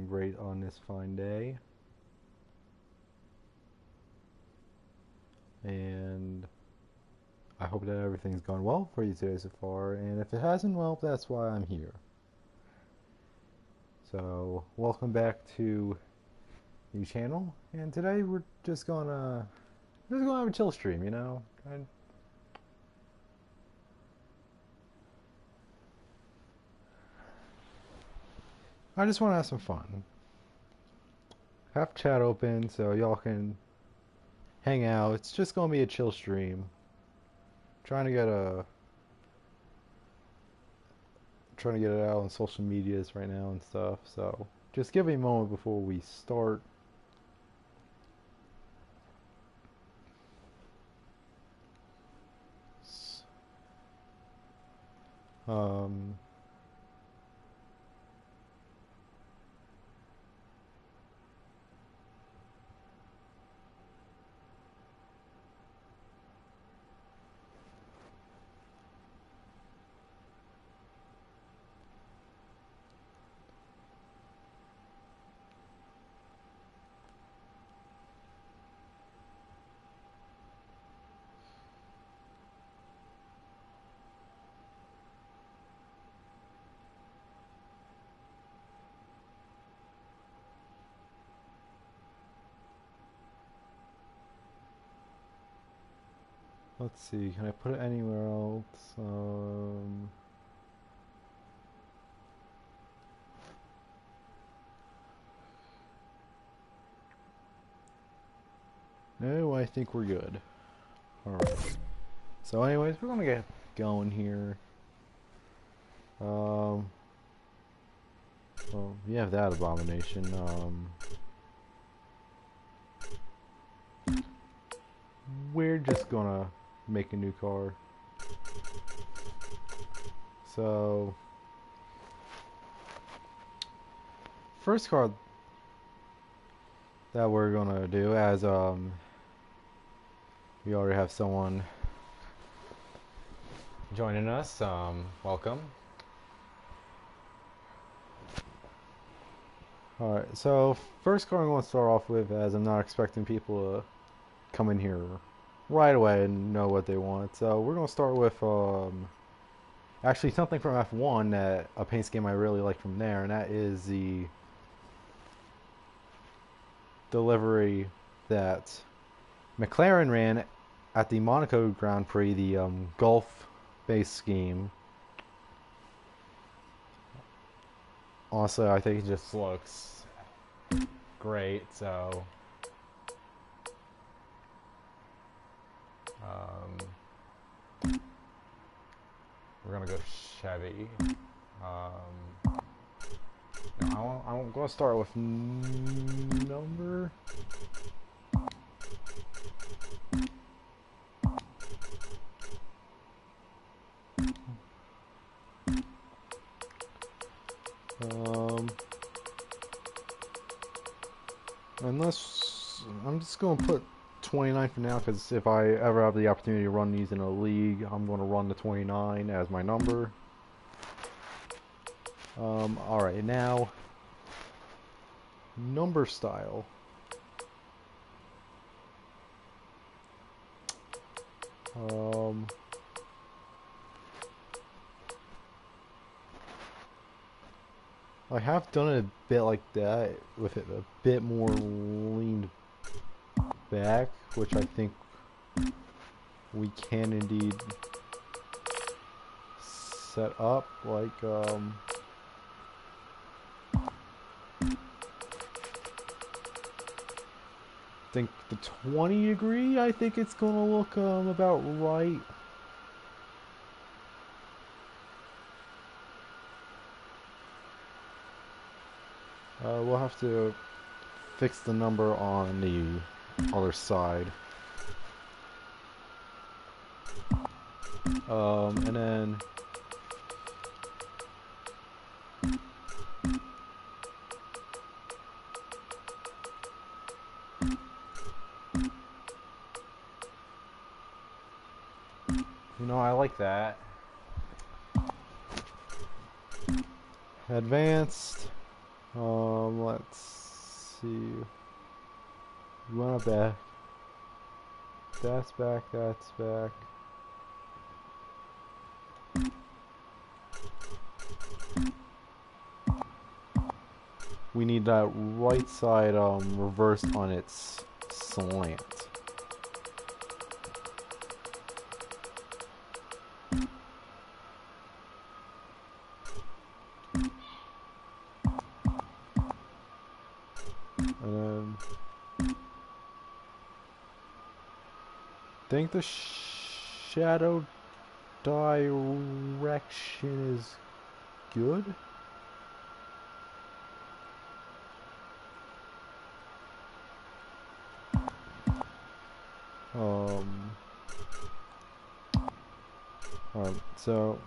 doing great on this fine day. And I hope that everything's gone well for you today so far. And if it hasn't, well, that's why I'm here. So, welcome back to the channel. And today we're just gonna have a chill stream, you know? I just want to have some fun. Have chat open so y'all can hang out. It's just gonna be a chill stream. Trying to get it out on social medias right now and stuff. So just give me a moment before we start. Um, let's see, can I put it anywhere else? No, I think we're good. Alright. So anyways, we're gonna get going here. Well, you have that abomination. We're just gonna make a new car. So, first car that we're gonna do, as we already have someone joining us. Welcome. Alright, so first car I'm going to start off with, as I'm not expecting people to come in here right away and know what they want. So we're going to start with actually something from F1, that a paint scheme I really like from there, and that is the delivery that McLaren ran at the Monaco Grand Prix, the Gulf base scheme. Honestly, I think it just looks great, so we're gonna go Chevy. No, I'm gonna start with number. Unless I'm just gonna put 29 for now, because if I ever have the opportunity to run these in a league, I'm gonna run the 29 as my number. Alright, now number style. I have done it a bit like that, with it a bit more leaned back, which I think we can indeed set up, like, I think the 20 degree, I think it's gonna look about right. We'll have to fix the number on the other side. And then you know, I like that. Advanced. Let's see. Run it back. That's back, that's back. We need that right side reversed on its slant. And then I think the shadow direction is good. Alright, so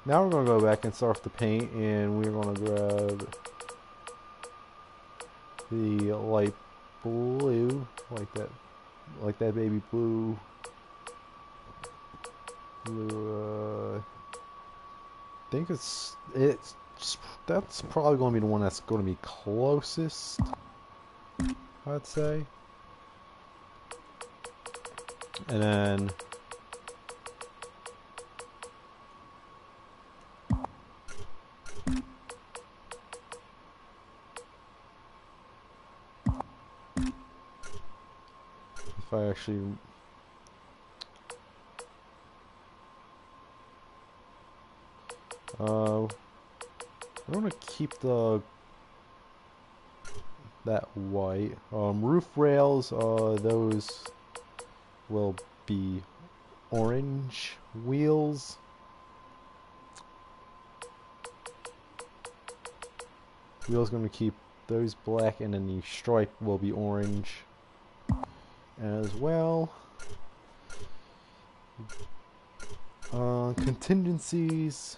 now we're gonna go back and start the paint, and we're gonna grab the light blue, like that baby blue. I think that's probably going to be the one that's going to be closest, I'd say. And then if I actually I want to keep that white. Roof rails, those will be orange. Wheels, going to keep those black, and then the stripe will be orange as well. Contingencies,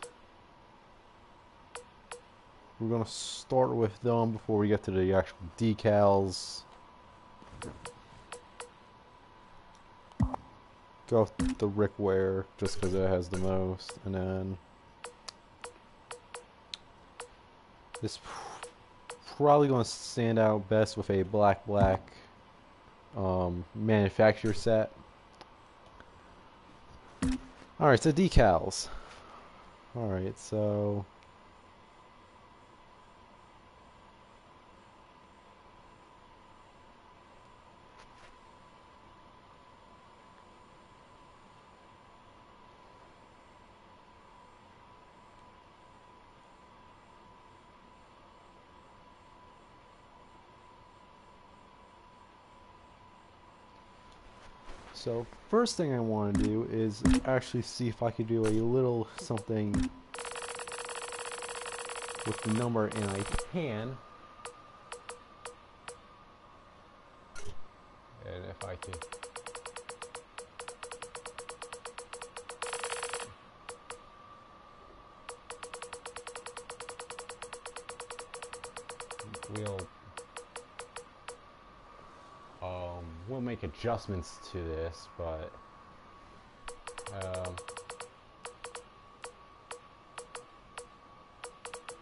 we're going to start with them before we get to the actual decals. Go with the Rickware just because it has the most, and then this probably going to stand out best with a black manufacturer set. Alright, so decals. Alright, so first thing I want to do is actually see if I could do a little something with the number, and I can. And if I can, we'll make adjustments to this, but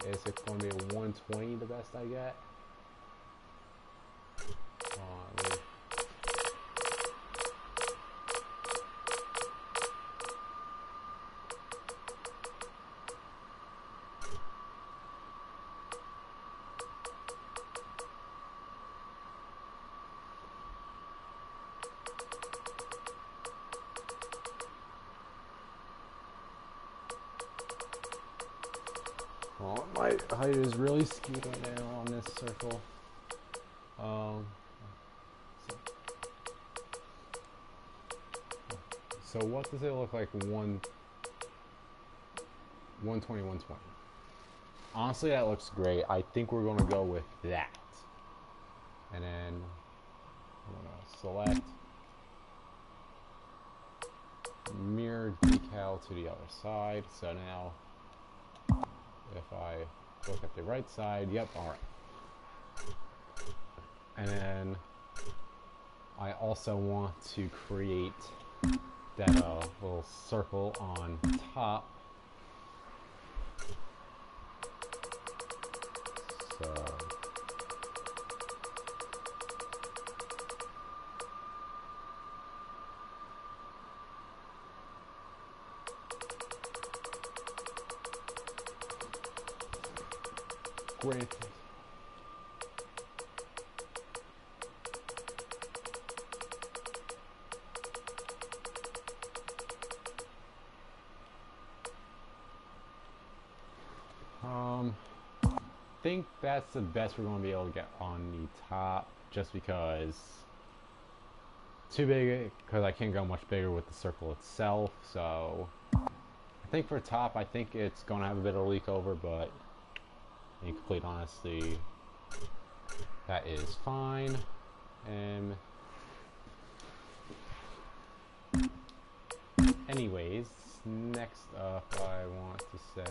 is it going to be a 120 the best I get? My height is really skewed right now on this circle. So what does it look like? 120, 120. Honestly, that looks great. I think we're going to go with that. And then I'm going to select mirror decal to the other side. So now if I look at the right side, yep, alright. And then I also want to create that little circle on top. Great. I think that's the best we're going to be able to get on the top, just because too big, because I can't go much bigger with the circle itself. So I think for top, I think it's going to have a bit of leak over, but in complete honesty, that is fine. And anyways, next up I want to say,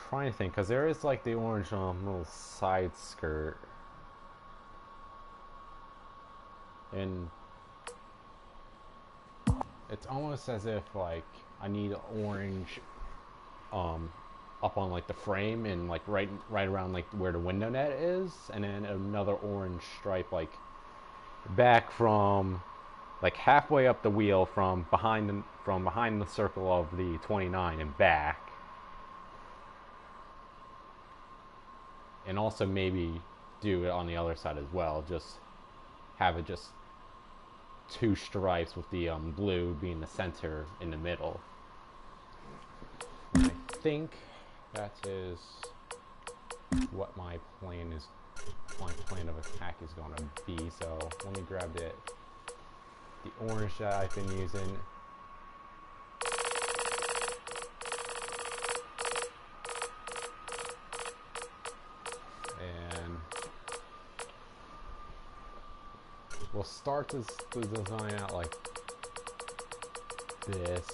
trying to think, because there is like the orange little side skirt, and it's almost as if like I need orange up on like the frame and like right around like where the window net is, and then another orange stripe like back from like halfway up the wheel from behind the circle of the 29 and back. And also maybe do it on the other side as well. Just have it just two stripes with the blue being the center in the middle. I think that is what my plan of attack is going to be. So let me grab the orange that I've been using. We'll start the design out like this.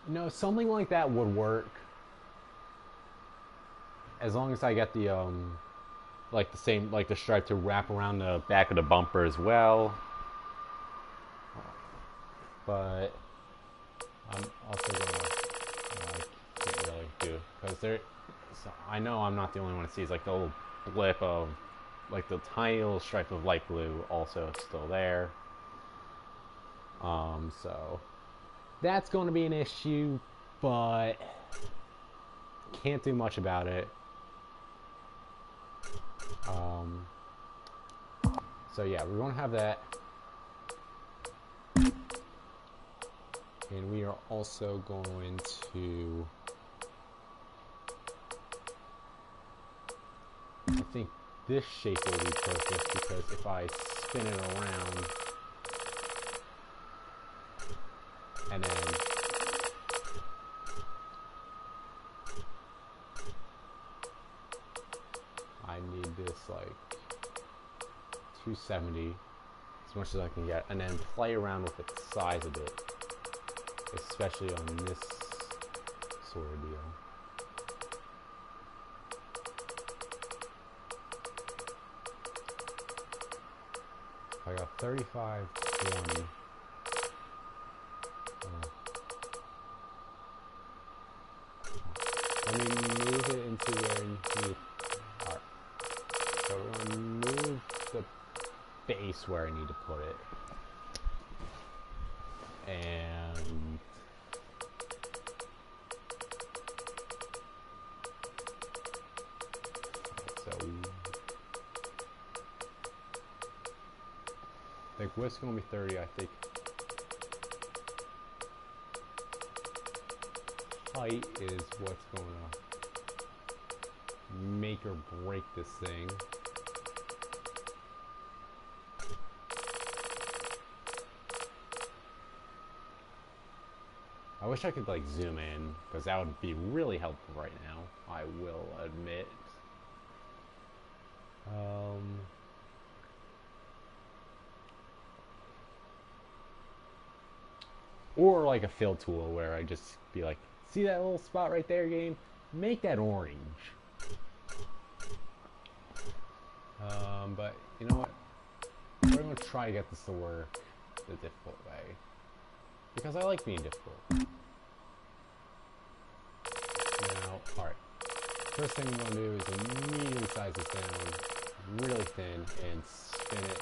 No, something like that would work. As long as I get the like the same, like the stripe to wrap around the back of the bumper as well. But I'm also gonna can't really do, because I know I'm not the only one that sees like the little blip of like the tiny little stripe of light blue also still there. So that's going to be an issue, but can't do much about it. So yeah, we're going to have that. And we are also going to, I think this shape will be perfect, because if I spin it around and then I need this like 270 as much as I can get, and then play around with the size of it, especially on this sort of deal. I got 35, 20. Let me move it into where you need. Alright. So we're going to move the base where I need to put it. And so I think width's going to be 30, I think. Height is what's going to make or break this thing. I wish I could like zoom in, because that would be really helpful right now, I will admit. Or like a fill tool where I just be like, see that little spot right there, game? Make that orange. But you know what? We're going to try to get this to work the difficult way, because I like being difficult. Now, alright. First thing we want to do is immediately size this down really thin and spin it.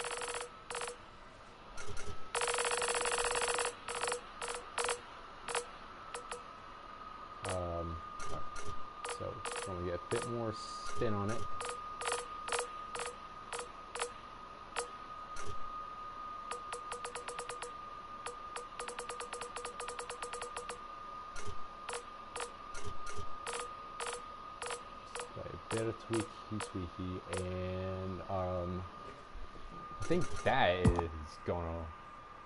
So when we get a bit more spin on it. A bit of tweaky, and I think that is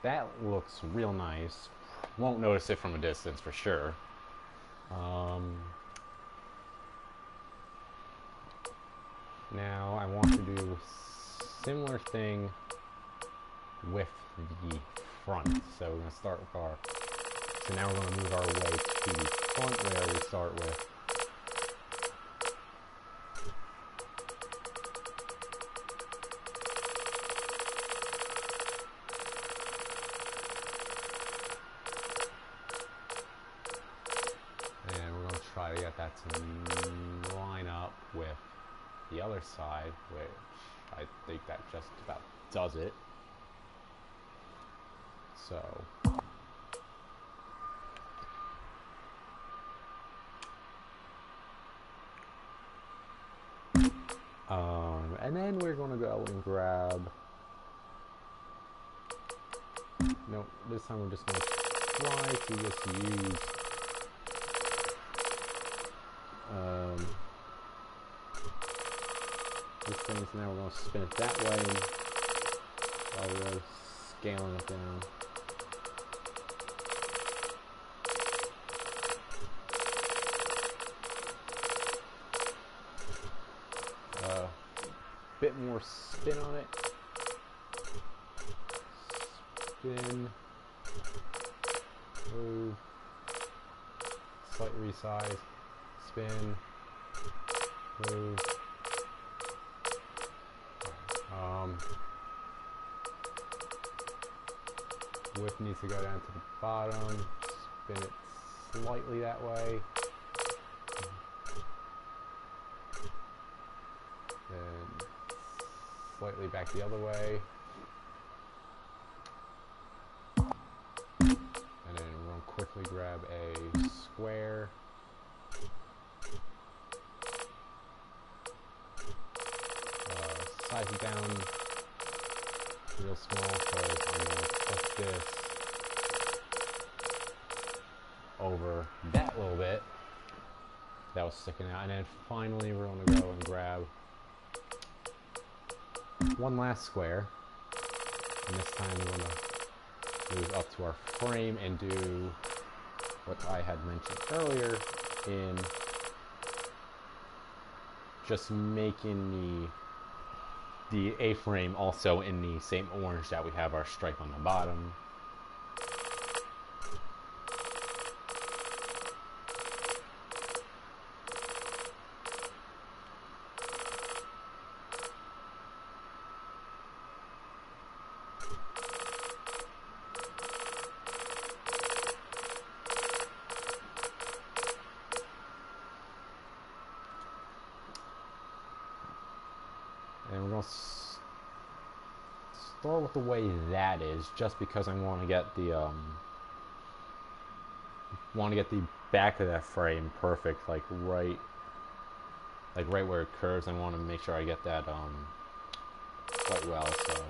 that looks real nice. Won't notice it from a distance for sure. Now I want to do a similar thing with the front. So we're going to start with so now we're going to move our way to the front where we start with. And we're going to try to get that to line up with the other side, which I think that just about does it. So and then we're going to go and grab, no, this time we're just going to try to just use this thing. So now we're going to spin it that way while we're scaling it down. Bit more spin on it. Spin. Move. Slight resize. Spin. Move. Whip needs to go down to the bottom. Spin it slightly that way. Then slightly back the other way. And then we'll quickly grab a square. Size it down real small because I'm going to push this over that little bit that was sticking out. And then finally we're going to go and grab one last square, and this time we're going to move up to our frame and do what I had mentioned earlier in just making the A-frame also in the same orange that we have our stripe on the bottom. And we're going to start with the way that is, just because I want to get the back of that frame perfect, like right where it curves. I want to make sure I get that quite well. So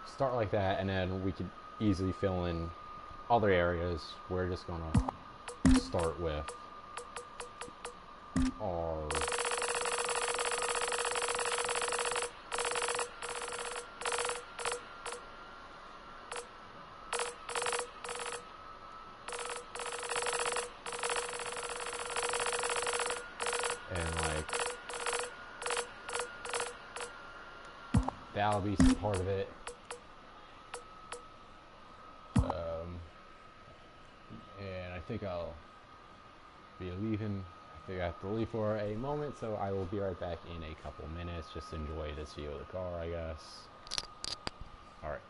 start like that, and then we could easily fill in other areas. We're just going to start with our and like that'll be part of it. And I think I'll be leaving. I think I have to leave for a moment, so I will be right back in a couple minutes. Just enjoy this view of the car, I guess. Alright.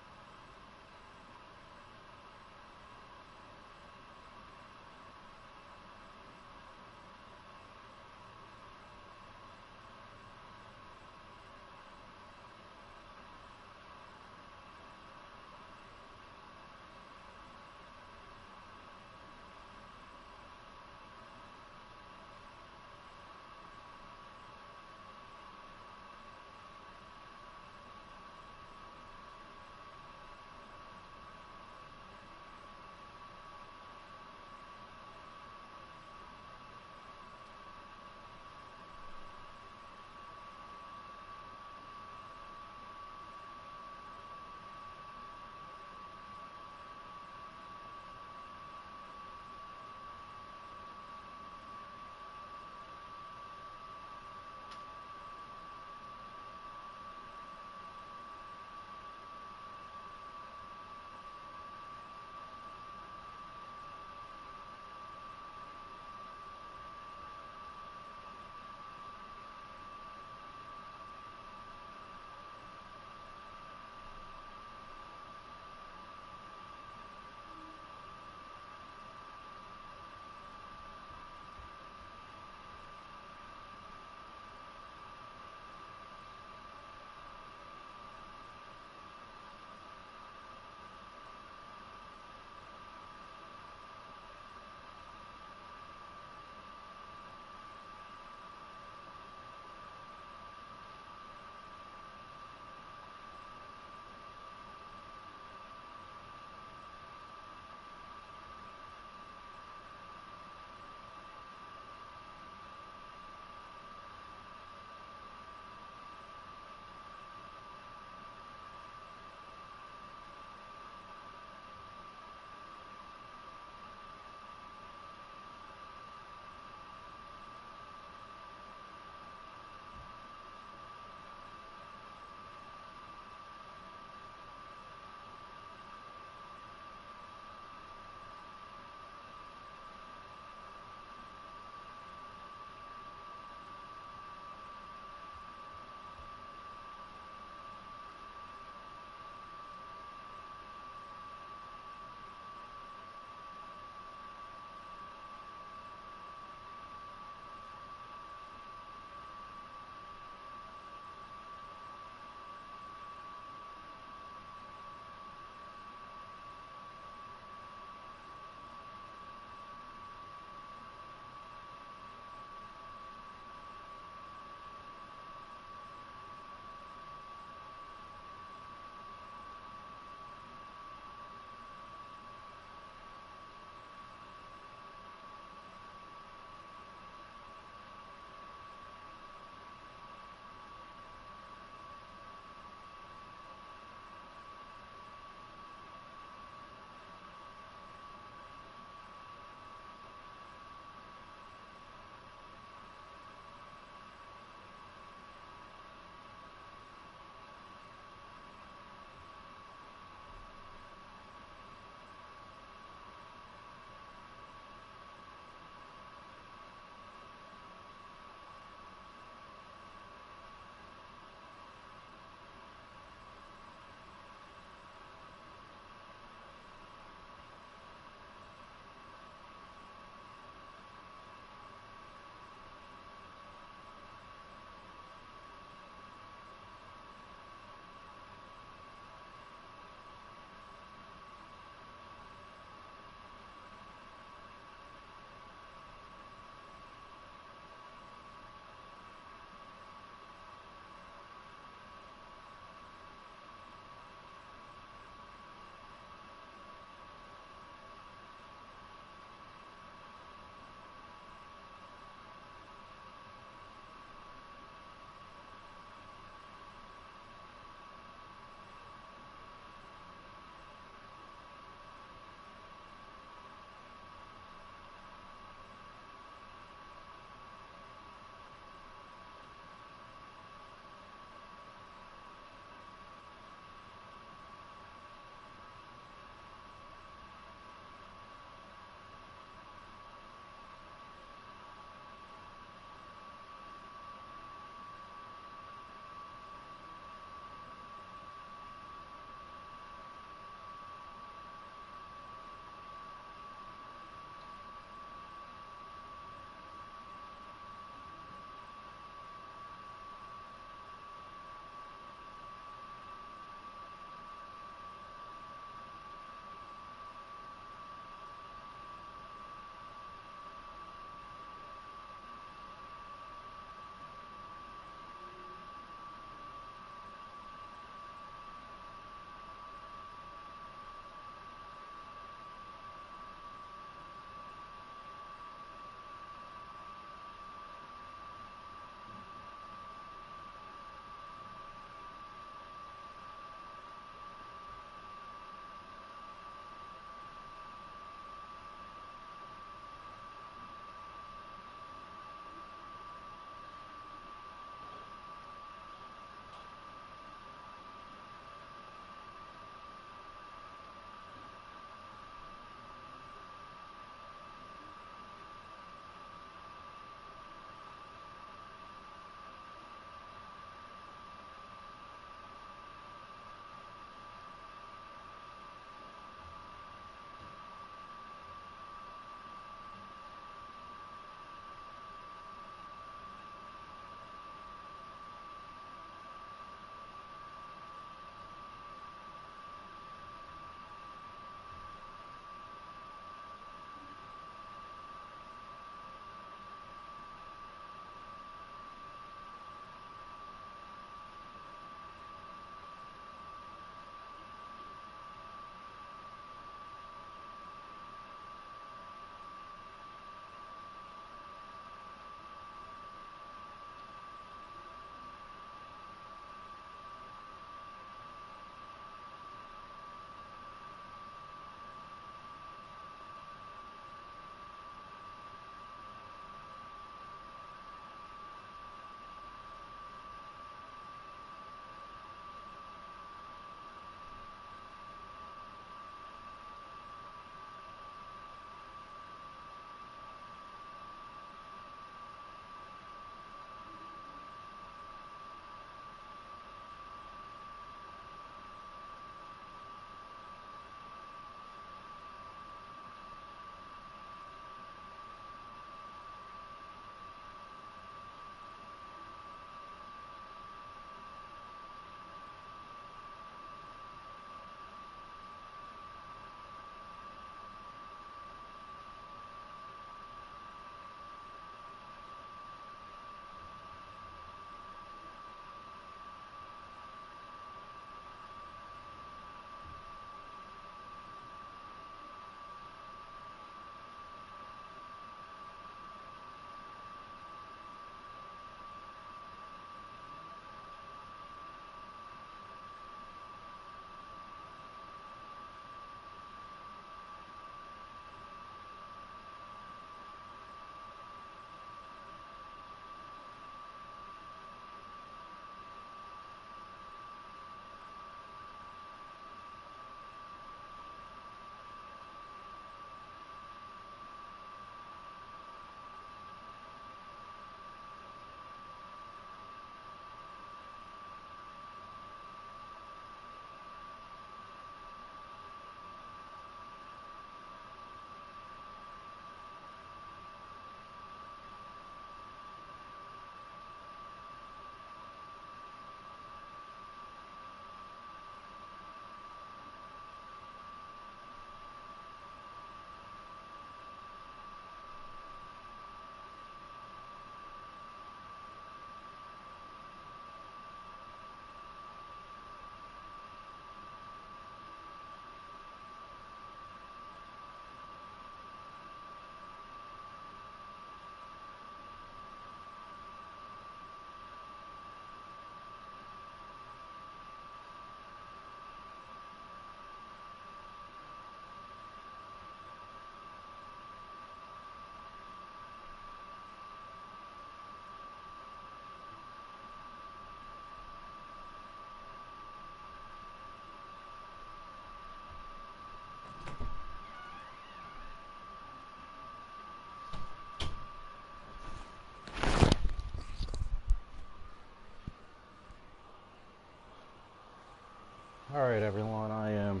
Alright everyone, I am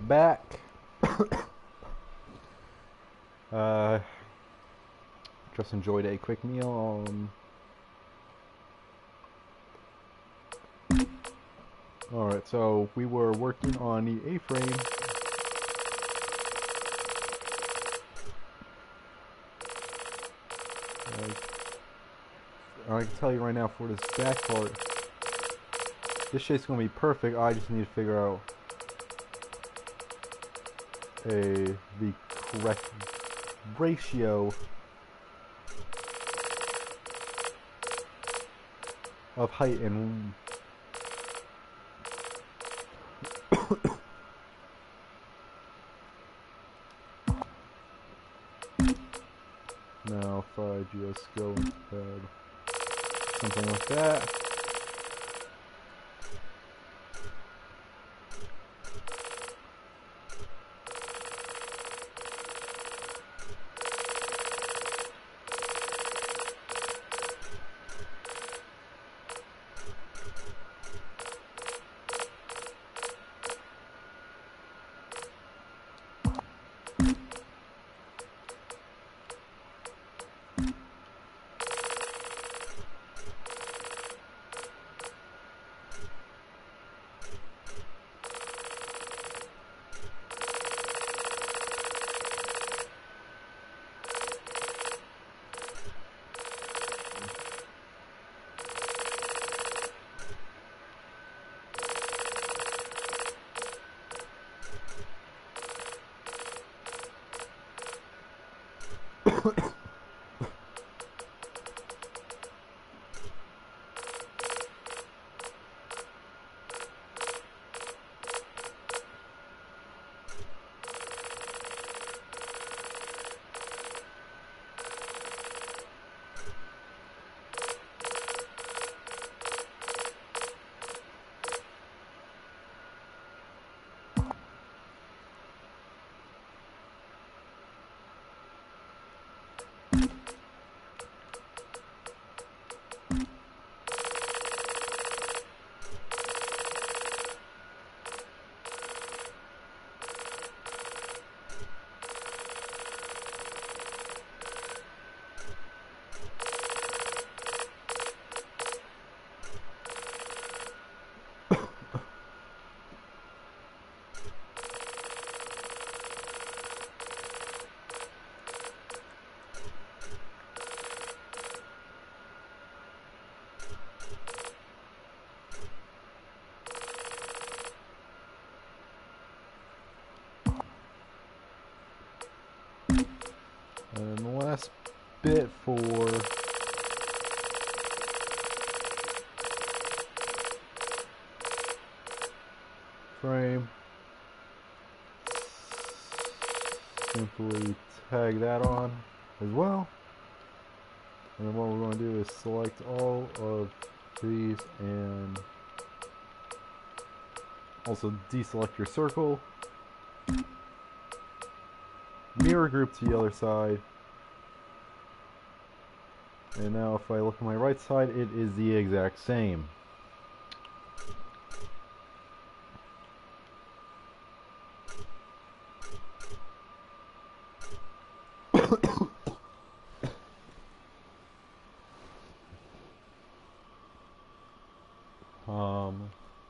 back. uh, just enjoyed a quick meal. Alright, so we were working on the A-frame. I can tell you right now, for this back part, this shit's gonna be perfect. I just need to figure out the correct ratio of height and now if I just go and add something like that. And the last bit for frame, simply tag that on as well. And then what we're going to do is select all of these and also deselect your circle. Mirror group to the other side. And now if I look at my right side, it is the exact same.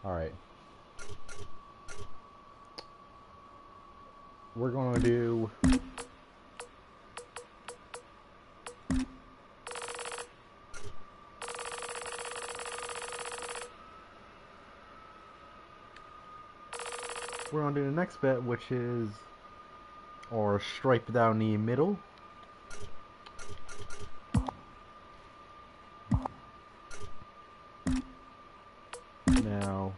Alright. We're going to do the next bit, which is our stripe down the middle. Now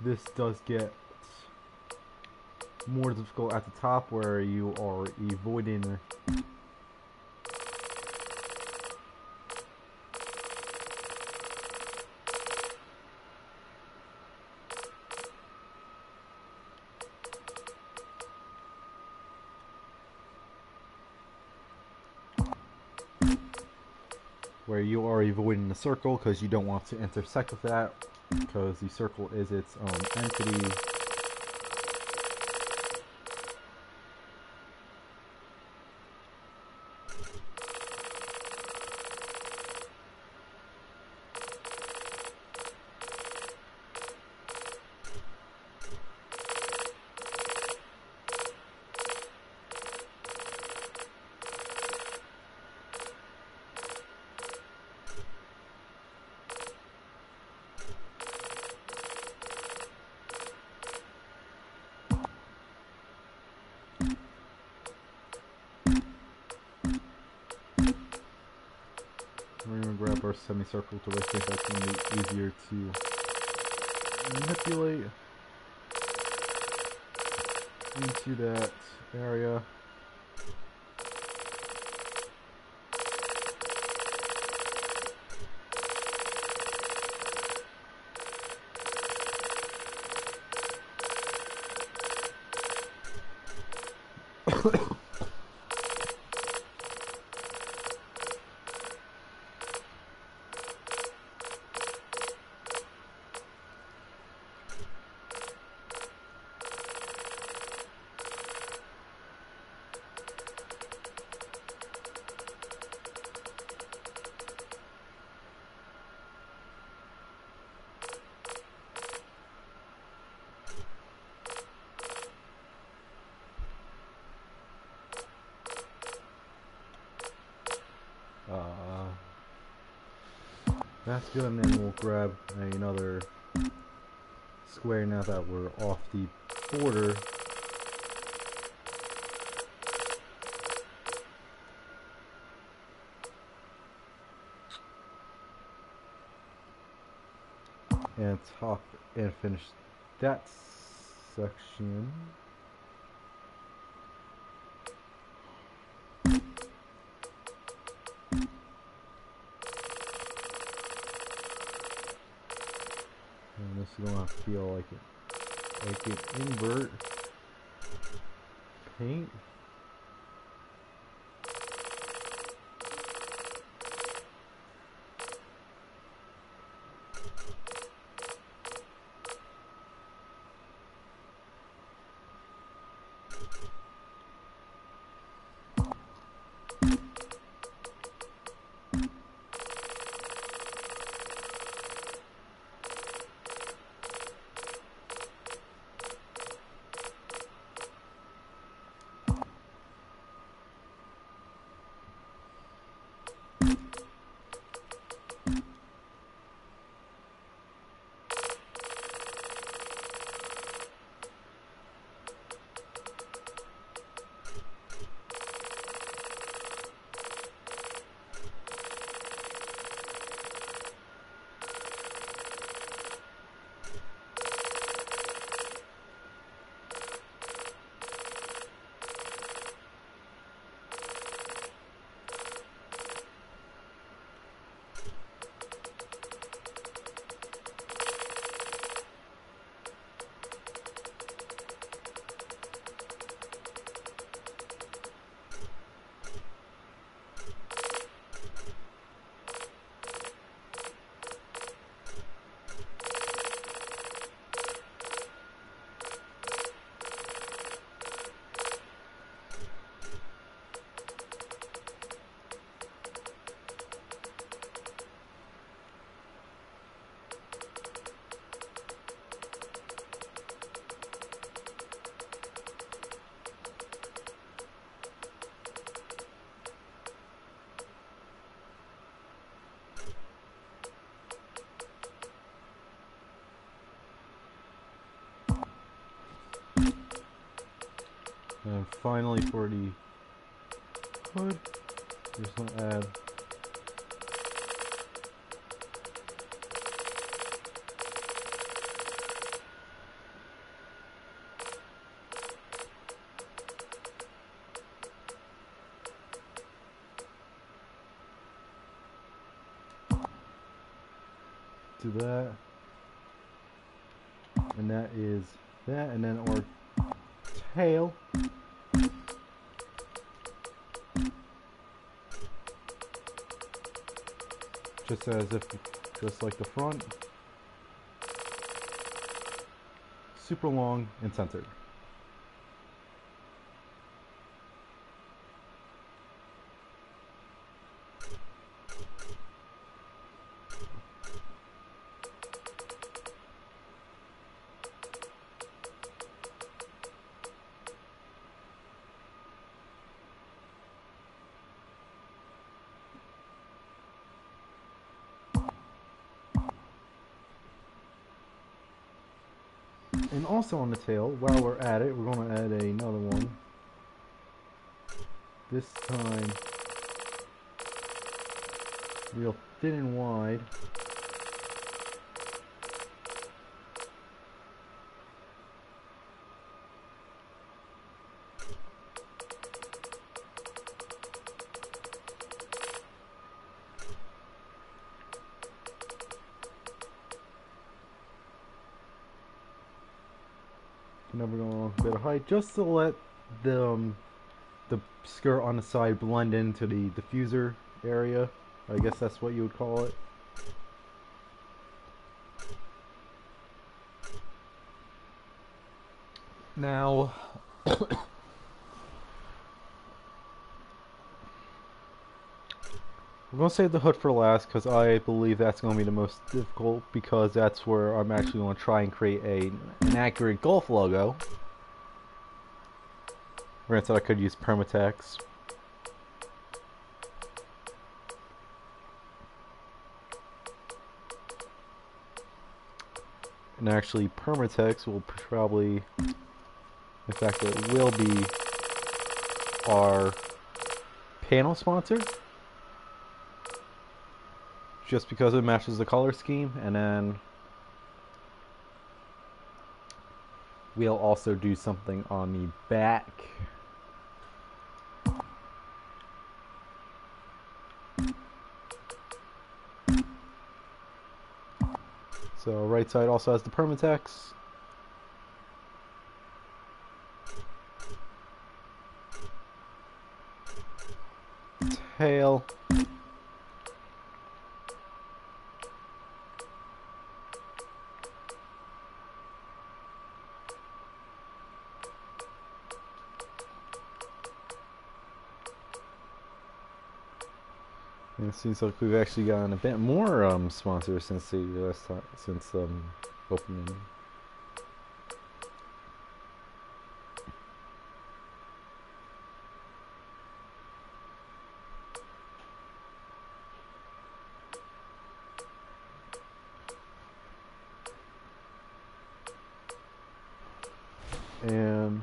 this does get more difficult at the top where you are avoiding where you are avoiding the circle because you don't want to intersect with that, because the circle is its own entity. We're going to grab our semicircle because I think that's going to be easier to manipulate into that area. That's good, and then we'll grab another square now that we're off the border. And top and finish that section. And this is gonna feel like an invert paint. And finally for the hood, just going to add to that, and that is that, and then our tail. just like the front, super long and centered. And also on the tail, while we're at it, we're going to add another one. This time, real thin and wide. Now we're going a bit of height, just to let the skirt on the side blend into the diffuser area. I guess that's what you would call it. Now, we're going to save the hood for last because I believe that's going to be the most difficult, because that's where I'm actually going to try and create an accurate Golf logo. Granted, I could use permatext. And actually, permatext will probably, in fact, it will be our panel sponsor, just because it matches the color scheme. And then we'll also do something on the back. So right side also has the permatext. Tail. And it seems like we've actually gotten a bit more sponsors since the last time, since opening. And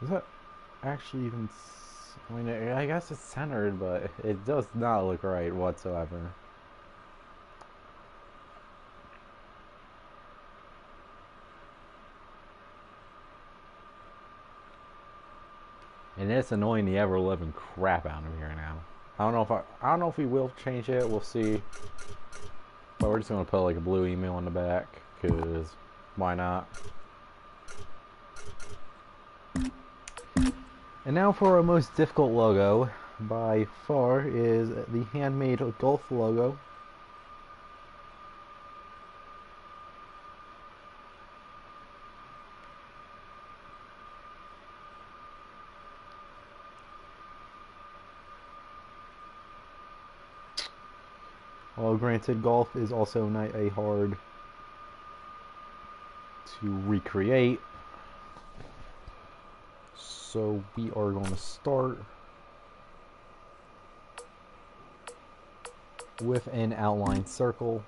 is that actually even? I mean, I guess it's centered, but it does not look right whatsoever. And it's annoying the ever-living crap out of here now. I don't know if we will change it. We'll see. But we're just gonna put like a blue email on the back, cause why not? And now for our most difficult logo, by far, is the handmade Golf logo. Well, granted, Golf is also not a hard to recreate. So we are going to start with an outline circle.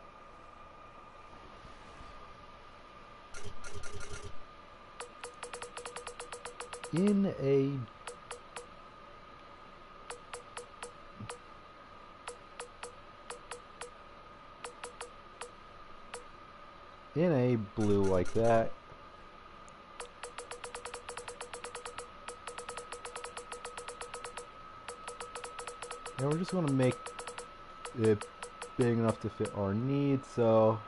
In a blue like that. And we're just going to make it big enough to fit our needs, so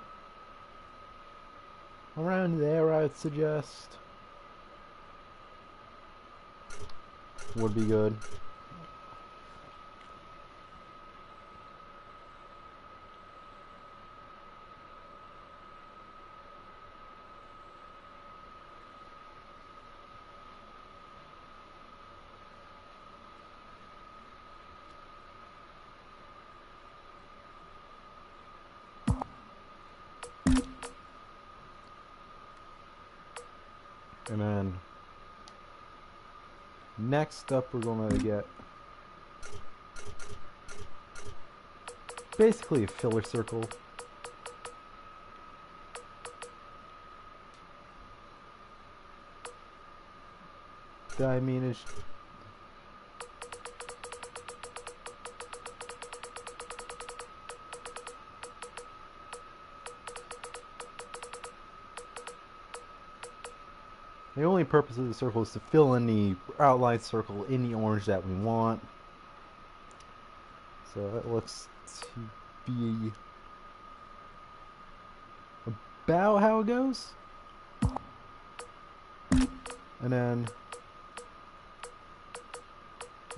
around there I'd suggest would be good. And then next up we're going to get basically a filler circle. I mean, it's the only purpose of the circle is to fill in the outline circle in the orange that we want. So that looks to be about how it goes. And then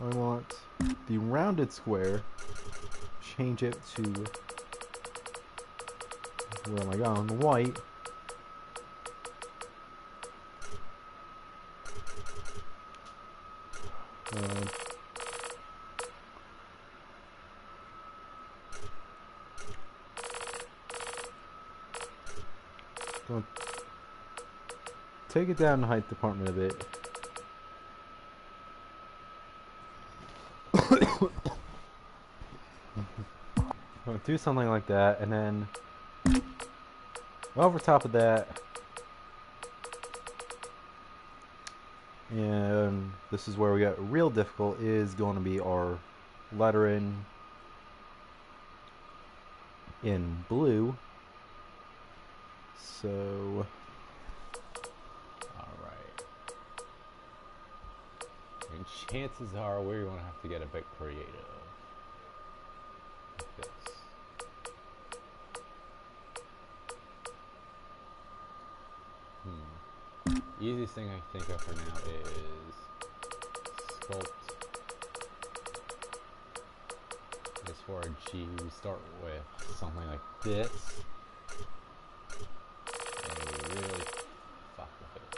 I want the rounded square, change it to, where am I going? White. Take it down the height department a bit. Do something like that, and then over top of that, and this is where we get real difficult, is going to be our lettering in blue. So alright. And chances are we're going to have to get a bit creative. Like this. Easiest thing I think of for now is sculpt. As for a G, we start with something like this. And we really fuck with it.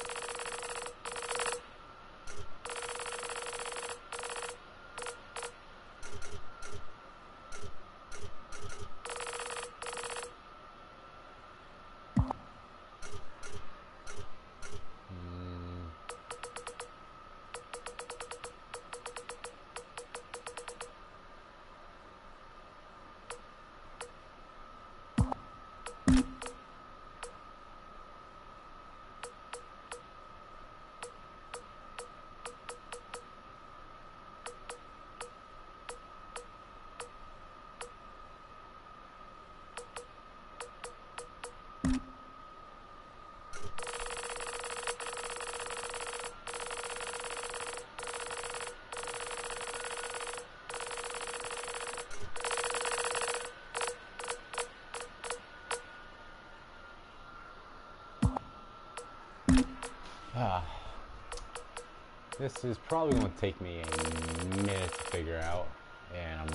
This is probably going to take me a minute to figure out, and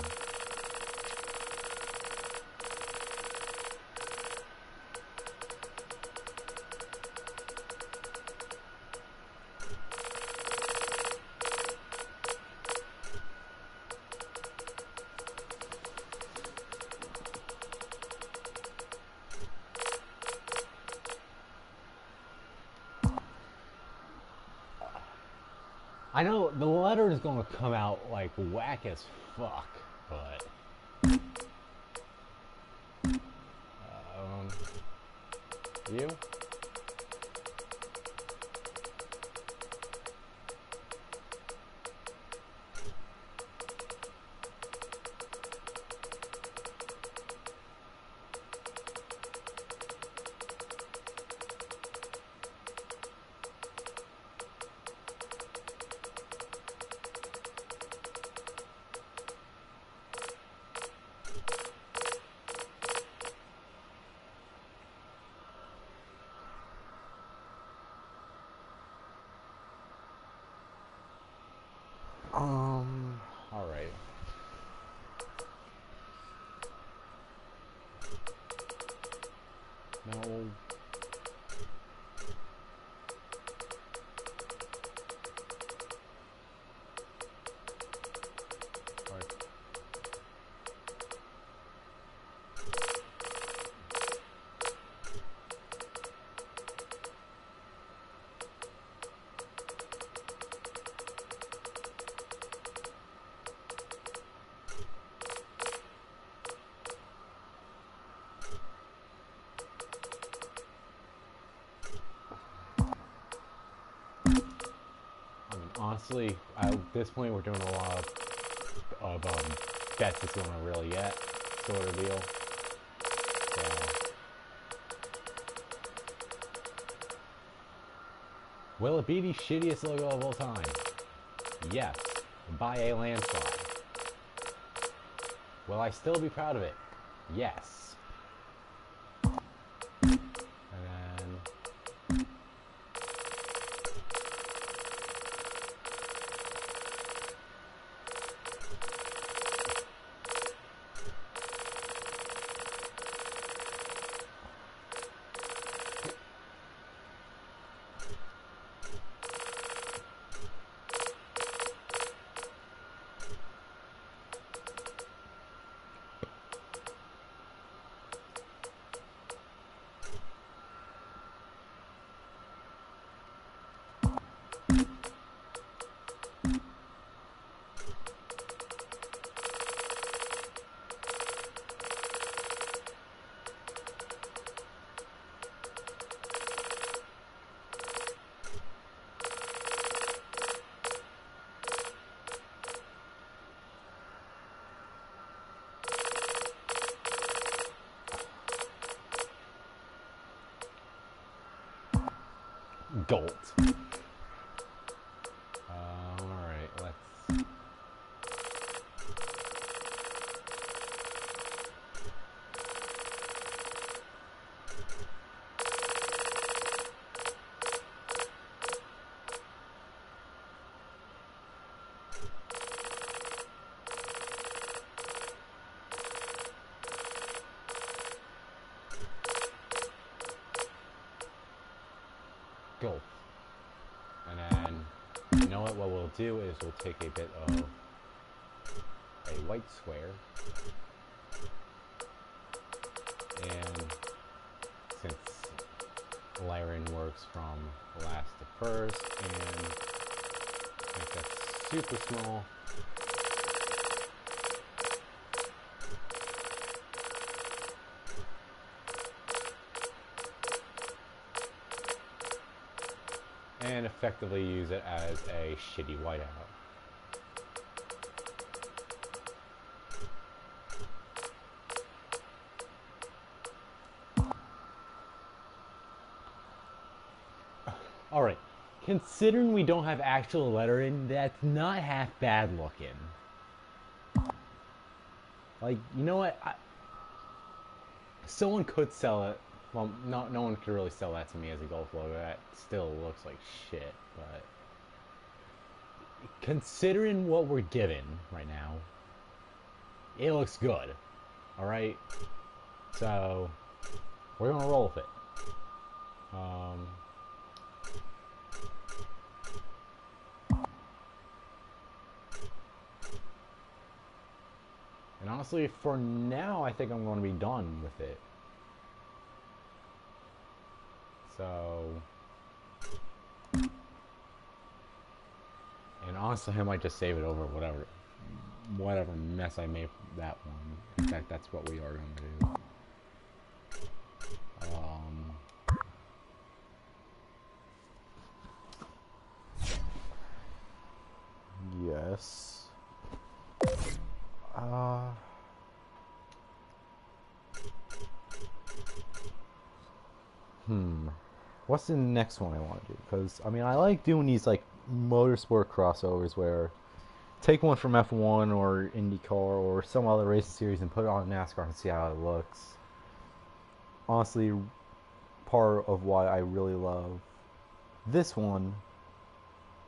I know the letter is going to come out like whack as fuck, but you? All right. No. Alright. I mean, honestly, at this point, we're doing a lot of bets that's going to really get sort of deal. So, will it be the shittiest logo of all time? Yes, by a landslide. Will I still be proud of it? Yes. And then gold. Alright, let's... Gold. And then, you know what we'll do is we'll take a bit of a white square, and since layering works from last to first, and make that super small, and effectively use it as a shitty whiteout. Alright, considering we don't have actual lettering, that's not half bad looking. Like, you know what? Someone could sell it. Well, no one could really sell that to me as a golf logo. That still looks like shit, but considering what we're given right now, it looks good. Alright? So, we're gonna roll with it. And honestly, for now, I think I'm going to be done with it. So... And honestly, I might just save it over whatever mess I made from that one. In fact, that's what we are going to do. Yes. What's the next one I want to do? Because, I mean, I like doing these, like, motorsport crossovers where take one from F1 or IndyCar or some other racing series and put it on NASCAR and see how it looks. Honestly, part of why I really love this one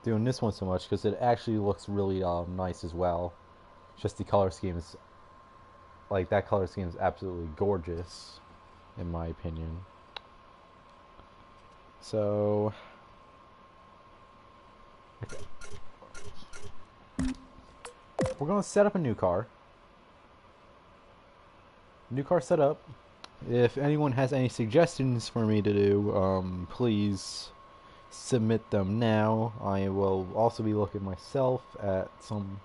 doing this one so much because it actually looks really nice as well. Just the color scheme is like that color scheme is absolutely gorgeous, in my opinion. So we're gonna set up a new car. New car setup. If anyone has any suggestions for me to do, please submit them now. I will also be looking myself at some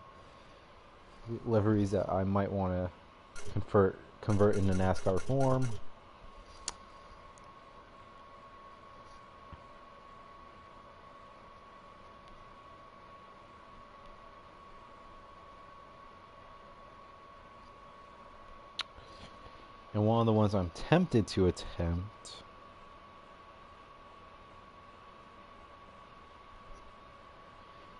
liveries that I might want to convert into NASCAR form. And one of the ones I'm tempted to attempt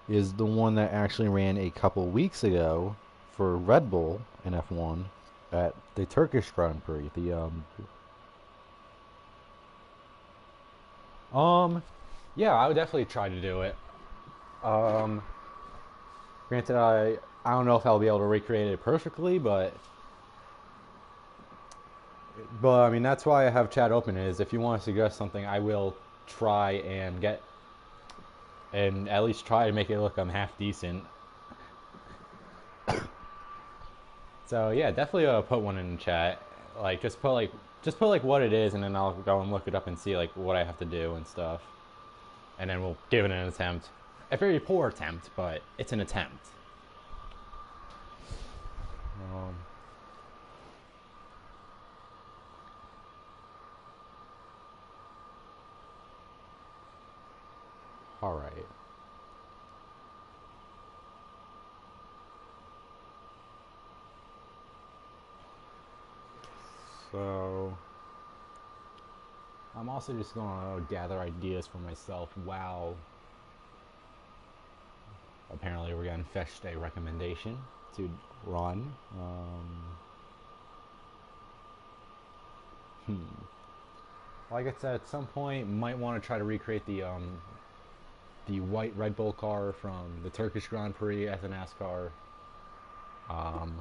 is the one that actually ran a couple weeks ago for Red Bull in F1 at the Turkish Grand Prix. Yeah, I would definitely try to do it. Um, Granted, I don't know if I'll be able to recreate it perfectly, but I mean that's why I have chat open. Is if you want to suggest something, I will try and get and at least try to make it look half decent. So yeah, definitely put one in the chat. Like just put like what it is, and then I'll go and look it up and see like what I have to do and stuff, and then we'll give it an attempt. A very poor attempt, but it's an attempt. Um, All right. So I'm also just gonna gather ideas for myself. Wow. Apparently, we're getting fetched a recommendation to run. Like I said, at some point, might want to try to recreate the white Red Bull car from the Turkish Grand Prix as a NASCAR. Um,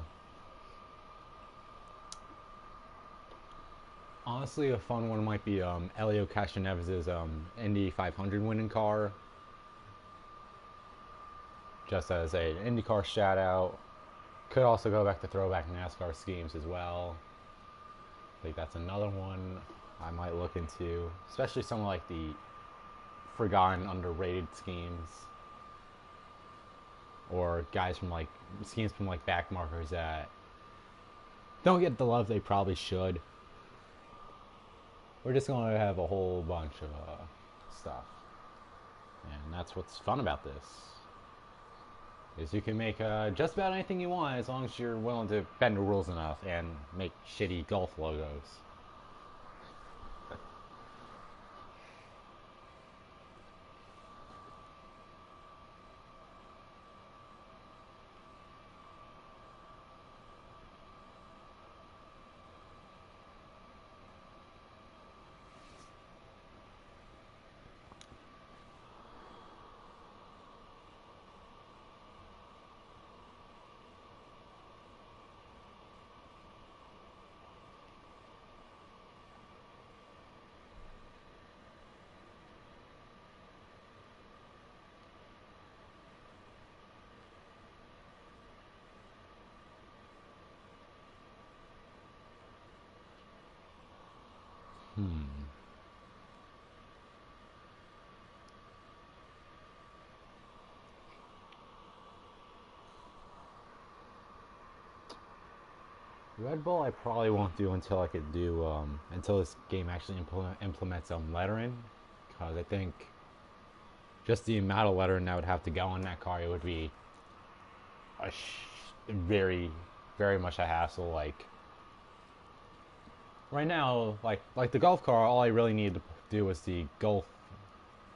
Honestly, a fun one might be Elio Castroneves' Indy 500 winning car, just as a IndyCar shout out. Could also go back to throwback NASCAR schemes as well. I think that's another one I might look into, especially some like the forgotten, underrated schemes, or guys from like schemes from like back markers that don't get the love they probably should. We're just going to have a whole bunch of stuff, and that's what's fun about this. Is you can make just about anything you want as long as you're willing to bend the rules enough and make shitty golf logos. Hmm. Red Bull I probably won't do until I could do until this game actually implements lettering, because I think just the amount of lettering that would have to go on that car, it would be very very much a hassle. Like right now, like the golf car, all I really need to do was the golf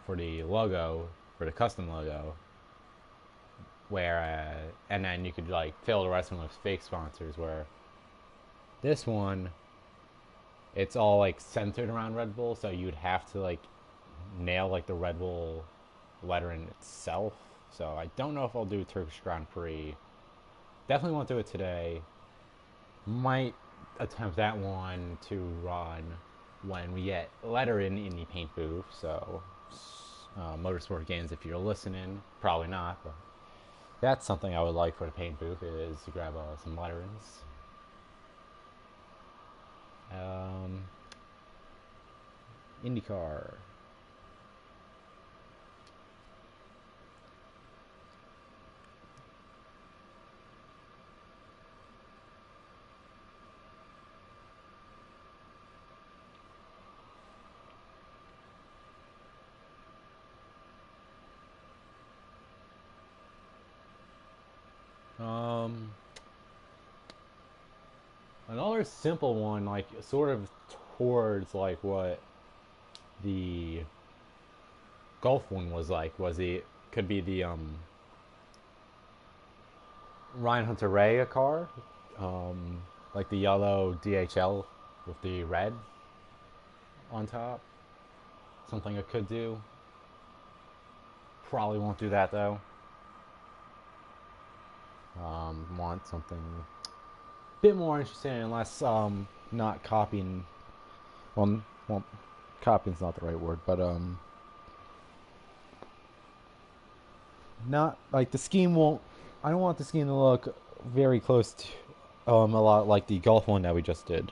for the logo, for the custom logo, where and then you could like fill the rest of them with fake sponsors. Where this one, it's all like centered around Red Bull, so you'd have to like nail like the Red Bull lettering itself. So I don't know if I'll do Turkish Grand Prix. Definitely won't do it today. Might attempt that one to run when we get lettering in the paint booth. So Motorsport Games, if you're listening, probably not, but that's something I would like for the paint booth is to grab some letterings. IndyCar. Another simple one, like sort of towards like what the Golf one was like, was the could be the Ryan Hunter Ray a car, like the yellow DHL with the red on top. Something I could do. Probably won't do that though. Want something a bit more interesting, unless not copying. Well, copying's not the right word, but not like the scheme won't. I don't want the scheme to look very close to a lot like the golf one that we just did.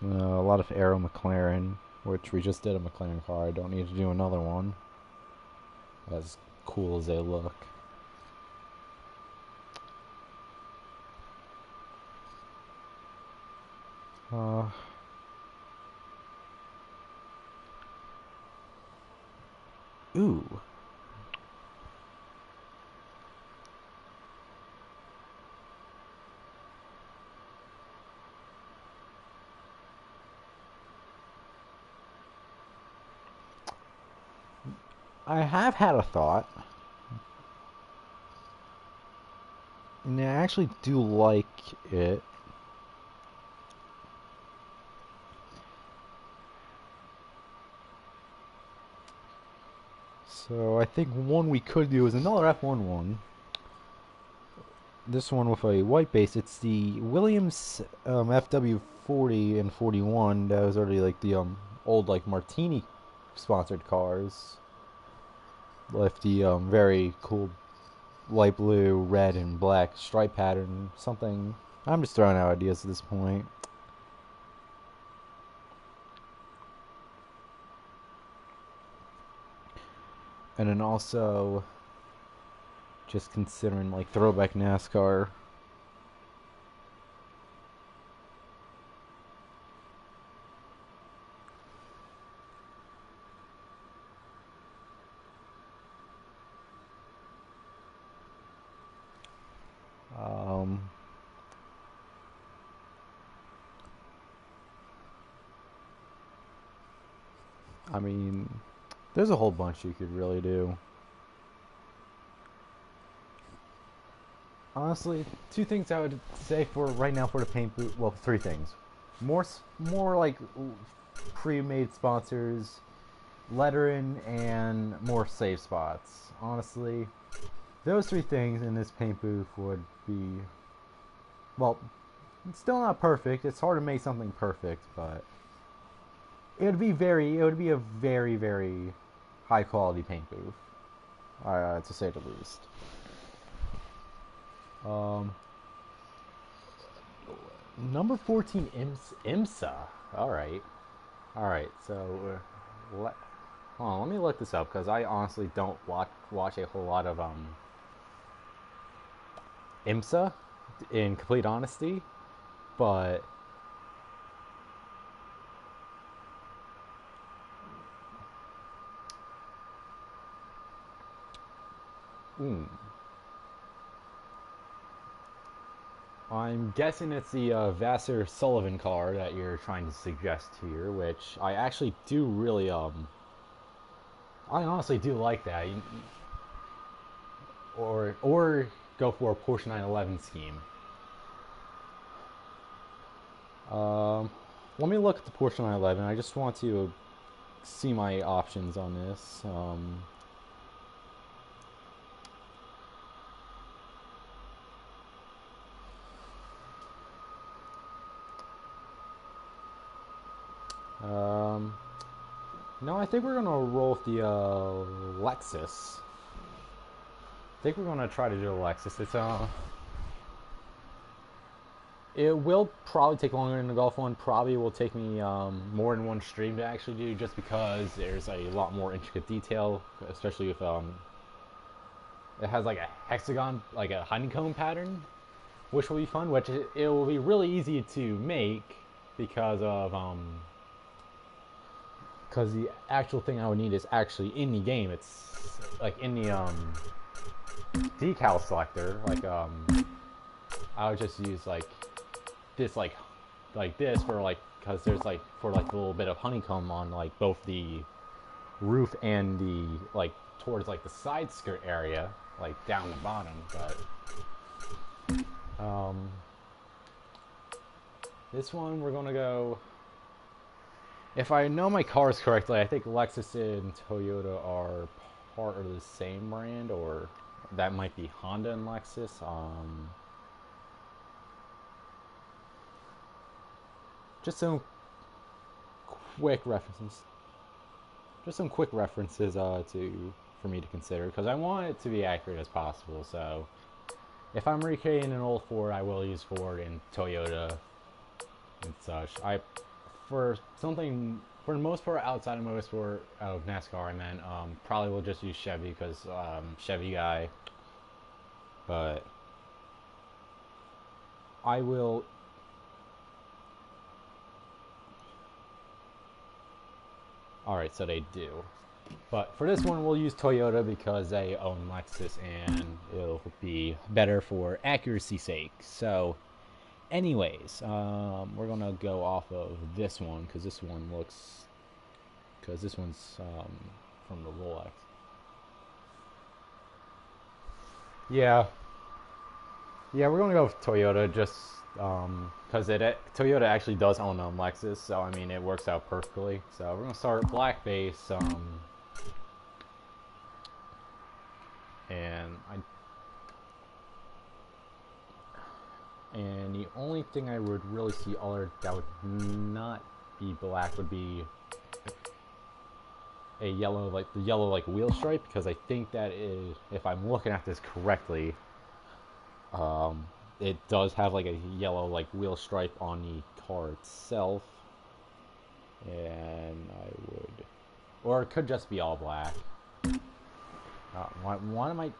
A lot of Aero McLaren, which we just did a McLaren car. I don't need to do another one. As cool as they look. Uh, ooh. I have had a thought, and I actually do like it. So I think one we could do is another F1 one. This one with a white base. It's the Williams FW40 and 41. That was already like the old like Martini sponsored cars. With the very cool light blue, red, and black stripe pattern. Something. I'm just throwing out ideas at this point. And then also just considering like throwback NASCAR. Um, I mean, there's a whole bunch you could really do. Honestly, two things I would say for right now for the paint boot. Well, three things. More like pre-made sponsors, lettering, and more save spots. Honestly, those three things in this paint booth would be, well, it's still not perfect. It's hard to make something perfect, but it would be a very, very high quality paint booth, to say the least. Um, Number 14, IMSA. All right. All right. So, hold on. Let me look this up because I honestly don't watch a whole lot of IMSA, in complete honesty. But mm, I'm guessing it's the Vassar Sullivan car that you're trying to suggest here, which I actually do really I honestly do like that. Or go for a Porsche 911 scheme. Um, let me look at the portion I live in. I just want to see my options on this. Um, no, I think we're gonna roll with the Lexus. I think we're gonna try to do a Lexus. It will probably take longer than the Golf one. Probably will take me more than one stream to actually do, just because there's a lot more intricate detail, especially if it has like a hexagon, like a honeycomb pattern, which will be fun. Which it will be really easy to make because of because the actual thing I would need is actually in the game. It's like in the decal selector. Like I would just use like this like this for like, because there's like for like a little bit of honeycomb on like both the roof and the like towards like the side skirt area, like down the bottom. But this one we're gonna go, if I know my cars correctly, I think Lexus and Toyota are part of the same brand, or that might be Honda and Lexus. Just some quick references. Just some quick references to for me to consider, because I want it to be accurate as possible. So if I'm recreating an old Ford, I will use Ford and Toyota and such. For something for the most part outside of motorsport of NASCAR, I meant probably will just use Chevy because Chevy guy. But I will. All right, so they do. But for this one, we'll use Toyota because they own Lexus and it'll be better for accuracy's sake. So, anyways, we're gonna go off of this one because this one's from the Rolex. Yeah, yeah, we're gonna go with Toyota just because Toyota actually does own Lexus, so I mean it works out perfectly. So we're gonna start black base, and I and the only thing I would really see other that would not be black would be a yellow, like the yellow like wheel stripe, because I think that is, if I'm looking at this correctly, it does have like a yellow like wheel stripe on the car itself, and I would, or it could just be all black. Why am I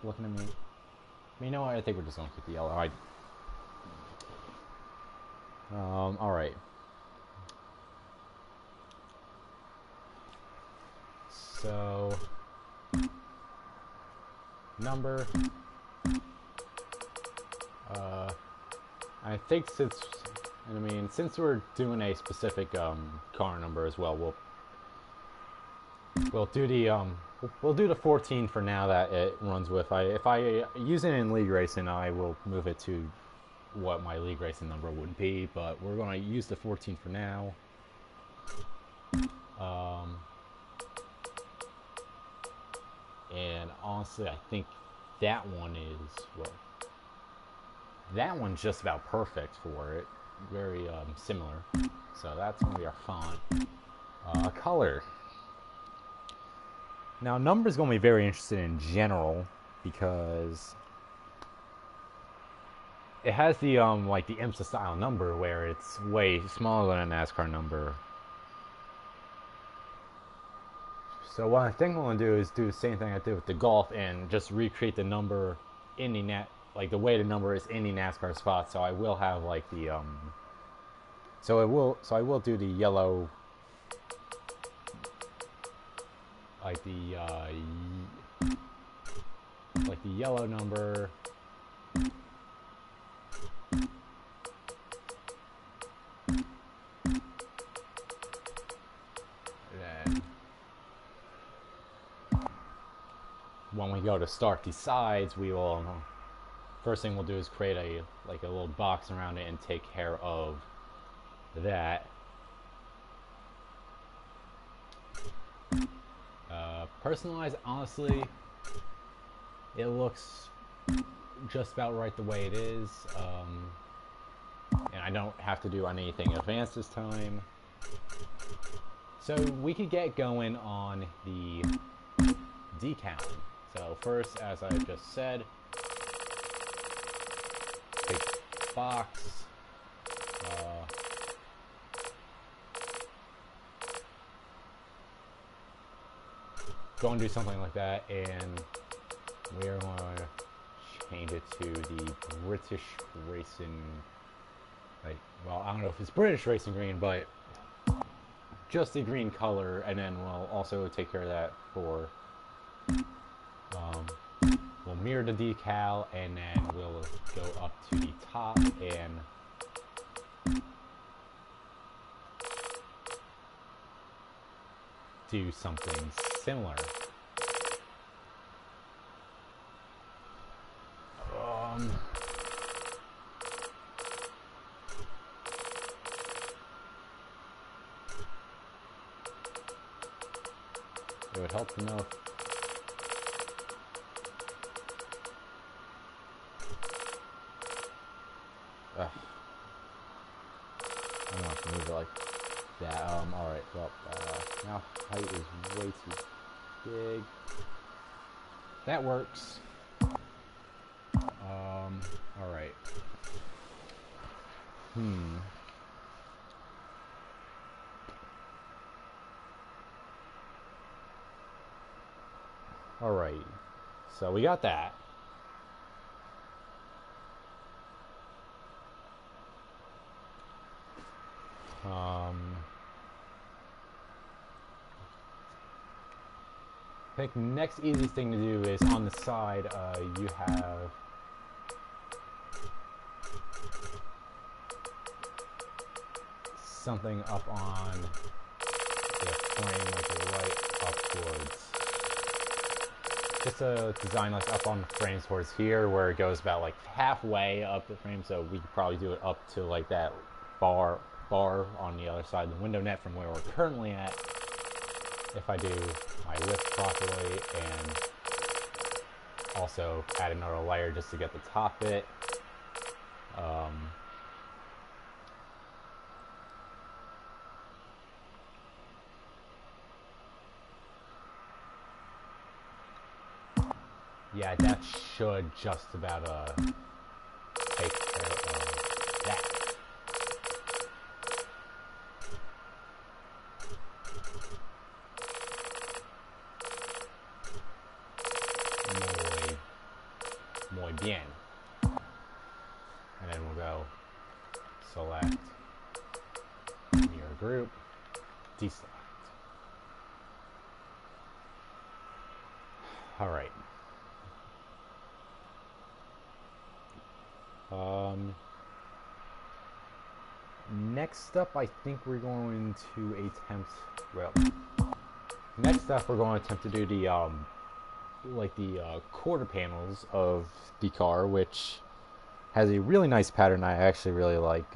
looking at me? You know what? I think we're just gonna keep the yellow. All right. All right. So number. I think since we're doing a specific car number as well, we'll do the 14 for now that it runs with. If I use it in league racing, I will move it to what my league racing number would be. But we're going to use the 14 for now. And honestly, I think that that one's just about perfect for it. Very similar. So that's going to be our font. Color. Now, number's going to be very interesting in general because it has the like the IMSA style number where it's way smaller than a NASCAR number. So what I think I'm going to do is do the same thing I did with the Golf and just recreate the number in the like the way the number is in the NASCAR spot. So I will have like the so I will do the yellow, like the yellow number. When we go to start the sides, we will first thing we'll do is create a little box around it and take care of that. Personalized, honestly, it looks just about right the way it is. And I don't have to do anything advanced this time. So we could get going on the decaling. So first, as I just said, take the box, go and do something like that, and we're going to change it to the British racing, like, well, I don't know if it's British racing green, but just the green color, and then we'll also take care of that for, we'll mirror the decal, and then we'll go up to the top and do something similar. It would help to know if I don't want to move it like that. Alright, well, now height is way too big. That works. Alright. Alright. So we got that. I think next easiest thing to do is on the side, you have something up on the frame, like right up towards. Just a design like up on the frame towards here, where it goes about like halfway up the frame. So we could probably do it up to like that bar on the other side of the window net from where we're currently at. If I do my lift properly, and also add another layer just to get the top bit. Yeah, that should just about take care of that. Muy bien. And then we'll go select mirror group, deselect. All right. Next up, I think we're going to attempt. Well, next up, we're going to attempt to do the quarter panels of the car, which has a really nice pattern I actually really like.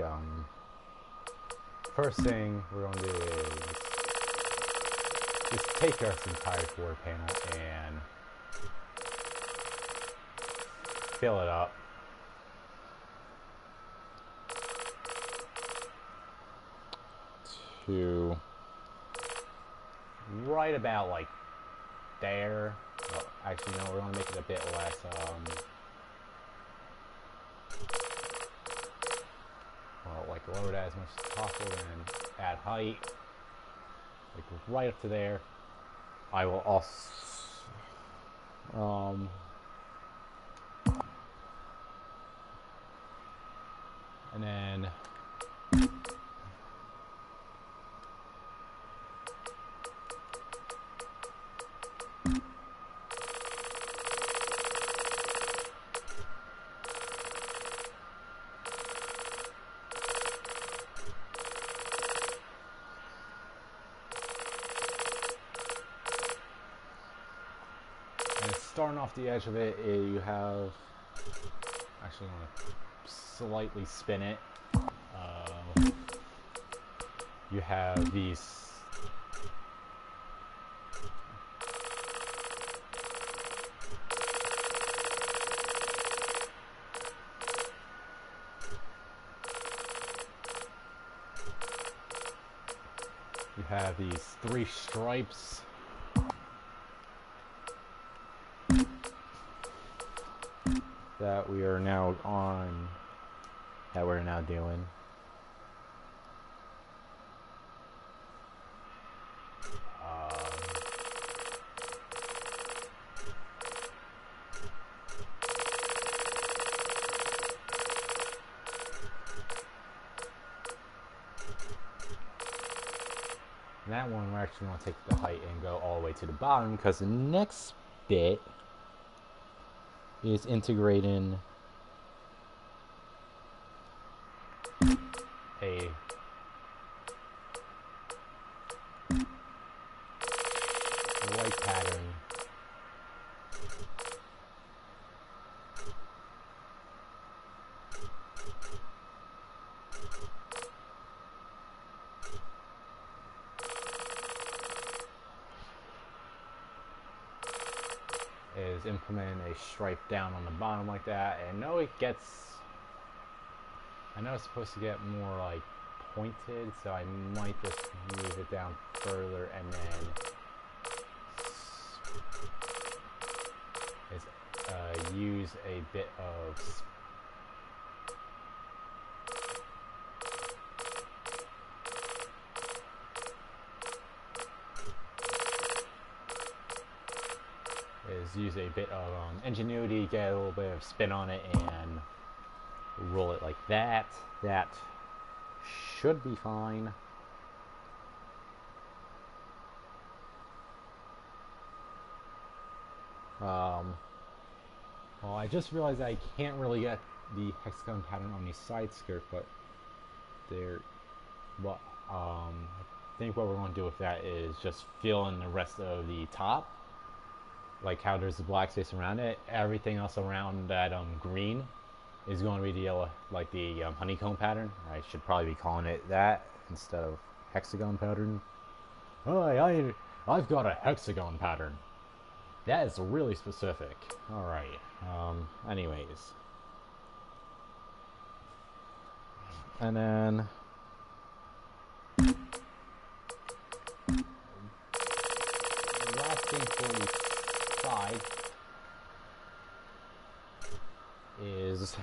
First thing we're going to do is just take our entire quarter panel and fill it up. To right about like there. Well, actually, no, we're going to make it a bit less. Well, like lower that as much as possible and add height. Like right up to there. I will also. And then. Starting off the edge of it, you have, actually I want to slightly spin it, you have these You have these 3 stripes. That we are now on, that we're now doing. That one we're actually going to take the height and go all the way to the bottom, because the next bit is integrating a white pattern is implementing a stripe down on the bottom like that. And I know it's supposed to get more like pointed, so I might just move it down further and then use a bit of ingenuity, get a little bit of spin on it, and roll it like that. That should be fine. Well, I just realized I can't really get the hexagon pattern on the side skirt, but I think what we're going to do with that is just fill in the rest of the top, like how there's the black space around it. Everything else around that green is going to be the yellow, like the honeycomb pattern. I should probably be calling it that instead of hexagon pattern. Oh, I've got a hexagon pattern. That is really specific. All right. Anyways, and then the last thing for the side is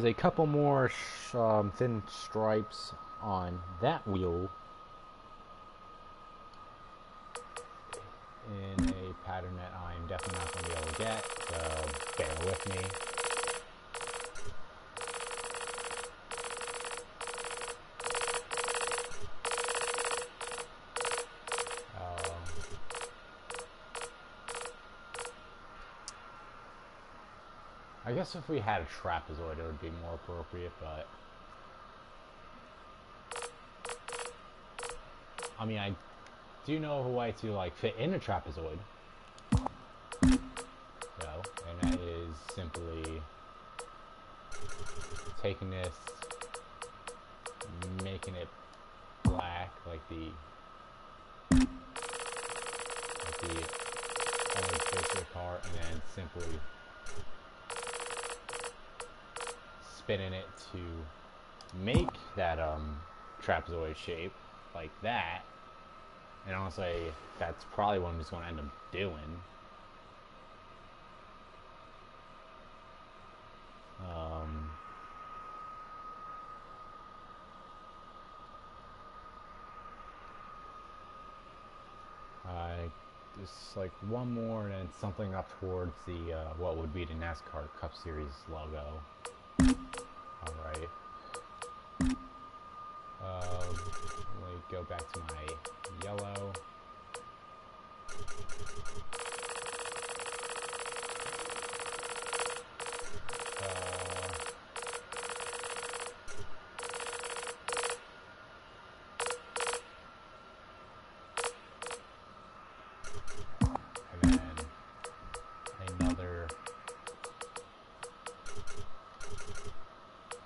a couple more thin stripes on that wheel in a pattern that I'm definitely not going to be able to get, so bear with me. I guess if we had a trapezoid, it would be more appropriate, but I mean, I do know a way to like fit in a trapezoid, so, and that is simply taking this, making it black like the other face of the car, and then simply spinning it to make that trapezoid shape like that. And honestly, that's probably what I'm just going to end up doing. Just like one more and then something up towards the what would be the NASCAR Cup Series logo. Alright. Let me go back to my yellow. And then another,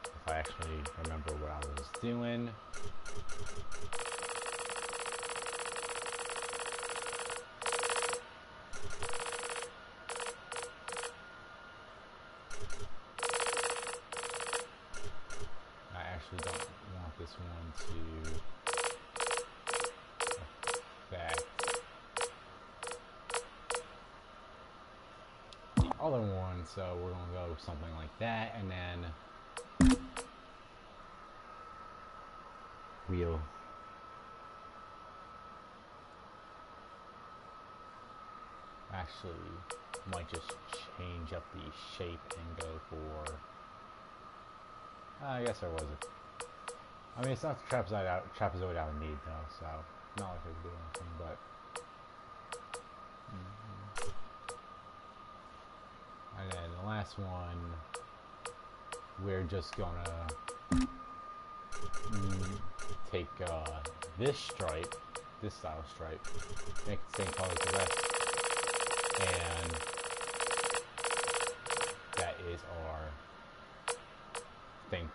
if I actually remember what I was doing. And so we're going to go something like that, and then we'll actually might just change up the shape and go for, I guess there was a, I mean, it's not the trapezoid out of need though, so not like I could do anything, but and then the last one, we're just gonna take this stripe, this style stripe, make it the same color as the rest, and that is our thing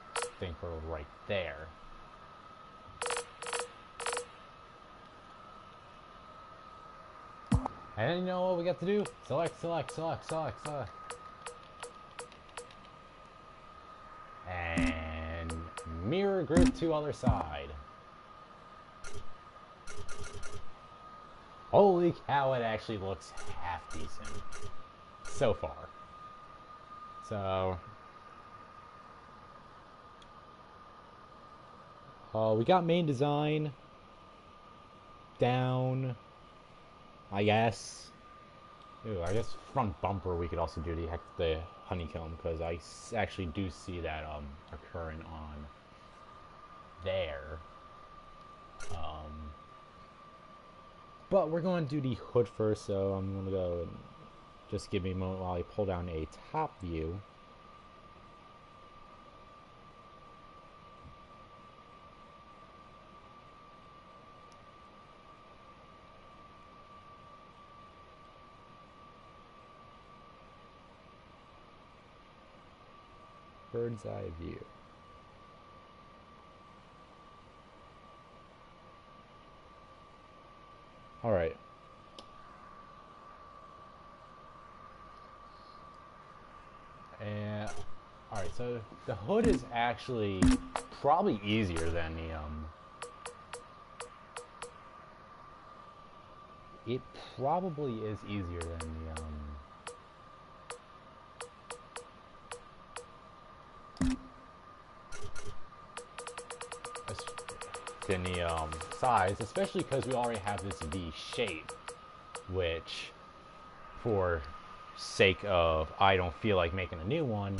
for right there. And then you know what we got to do? Select. And mirror group to other side. Holy cow, it actually looks half decent so far. So we got main design down, I guess. Ooh, I guess front bumper we could also do the honeycomb, because I actually do see that occurring on there. But we're going to do the hood first, so I'm going to go and just give me a moment while I pull down a top view. Bird's eye view. All right. And all right, so the hood is actually probably easier than the it probably is easier than the size, especially because we already have this V shape, which, for sake of I don't feel like making a new one,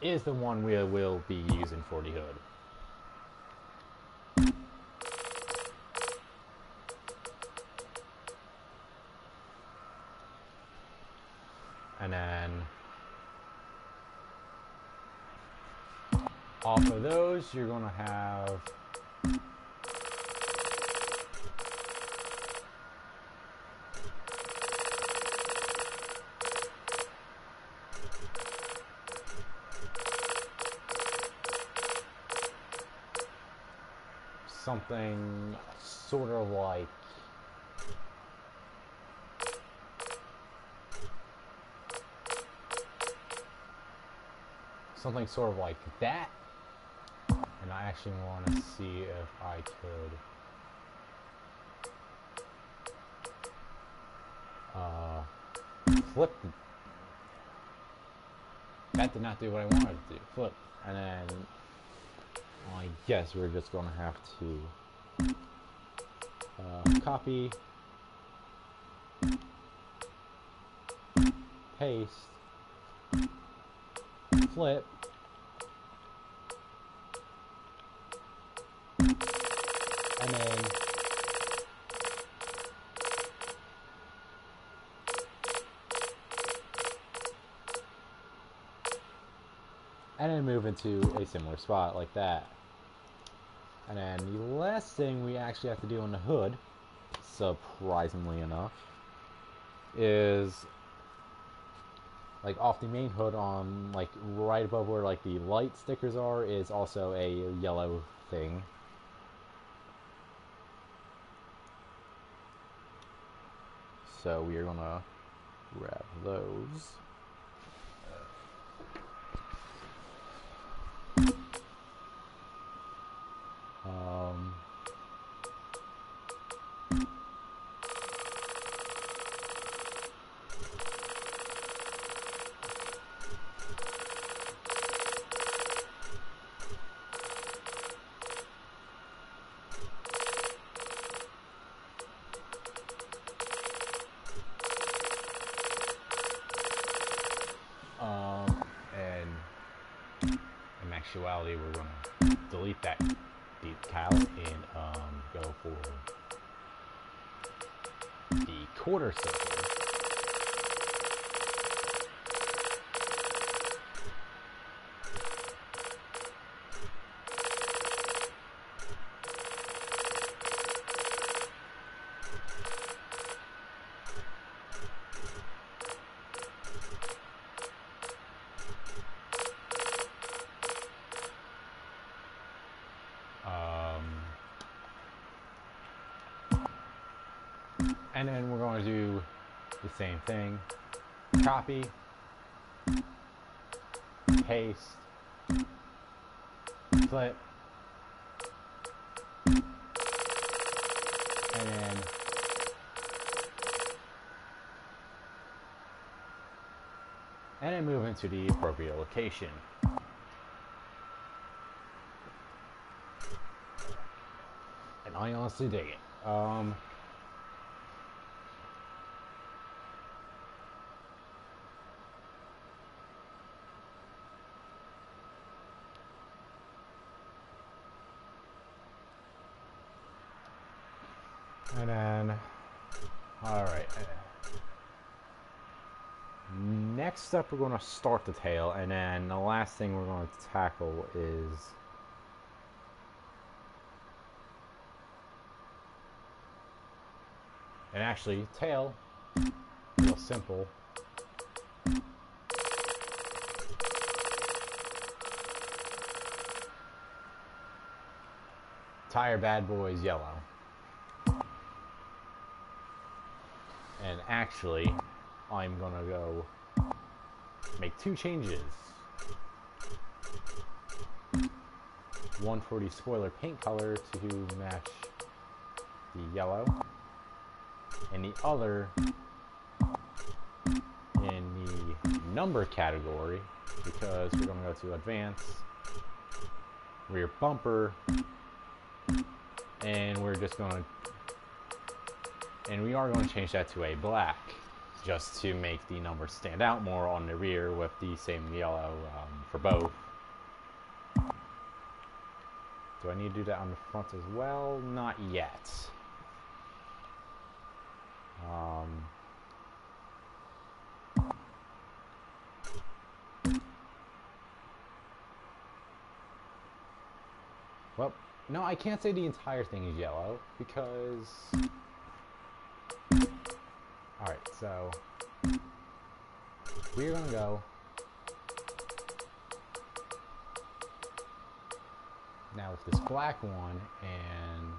is the one we will be using for the hood. And then off of those, you're going to have something sort of like that. And I actually want to see if I could flip. That did not do what I wanted to do. Flip. And then I guess we're just going to have to copy, paste, flip, and then move into a similar spot like that. And then the last thing we actually have to do on the hood, surprisingly enough, is like off the main hood, on like right above where like the light stickers are, is also a yellow thing. So we are gonna grab those. And in actuality, we're going to delete that decal and go for the quarter circle. And then we're going to do the same thing. Copy, paste, flip, and then move into the appropriate location. And I honestly dig it. And then, all right. Next up, we're going to start the tail, and then the last thing we're going to tackle is and actually tail, real simple. Tire bad boys yellow. And actually, I'm gonna go make two changes. One for the spoiler paint color to match the yellow, and the other in the number category, because we're gonna go to advance, rear bumper, and we're just gonna we are going to change that to a black, just to make the numbers stand out more on the rear with the same yellow for both. Do I need to do that on the front as well? Not yet. Well, no, I can't say the entire thing is yellow, because alright, so we're gonna go now with this black one, and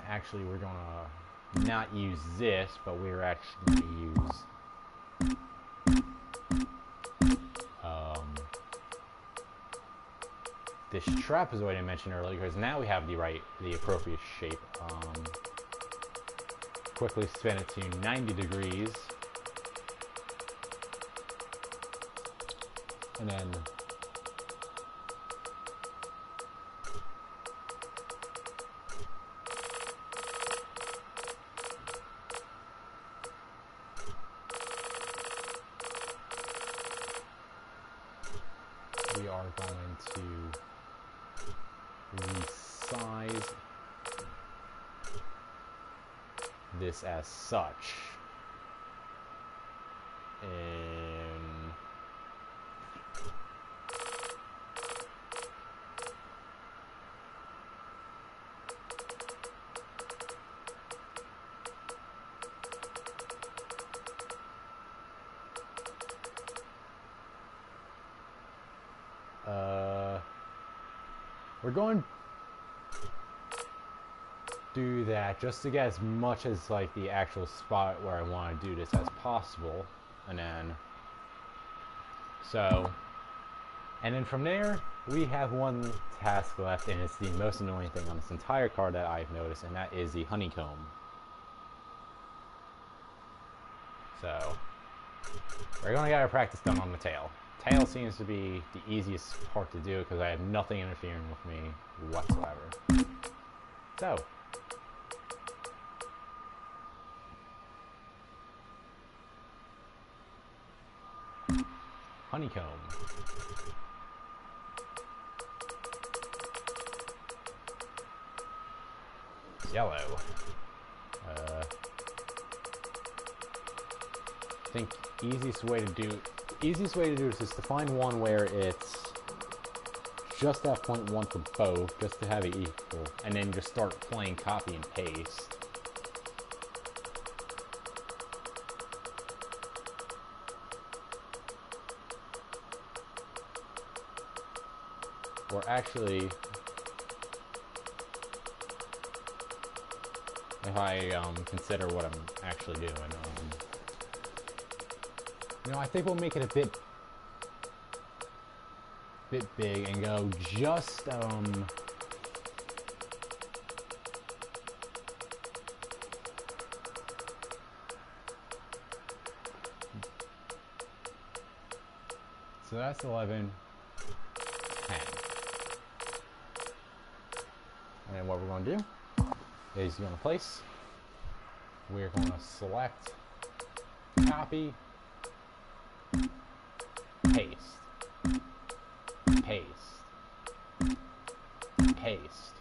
actually we're gonna not use this, but we're actually gonna use this trapezoid I mentioned earlier, because now we have the appropriate shape. Quickly spin it to 90 degrees, and then we are going to resize this as such, and we're going to do that just to get as much as like the actual spot where I want to do this as possible. and then so, and then from there we have one task left, and it's the most annoying thing on this entire card that I've noticed, and that is the honeycomb. So we're gonna get our practice done on the tail. Tail seems to be the easiest part to do because I have nothing interfering with me whatsoever. So honeycomb. Yellow. I think easiest way to do is just to find one where it's just at 0.1 for both, just to have it equal, and then just start playing copy and paste. Or actually, if I consider what I'm actually doing, I think we'll make it a bit big and go just so that's 11, 10. And then what we're going to do is you're going to place. We're going to select, copy, paste, paste, paste.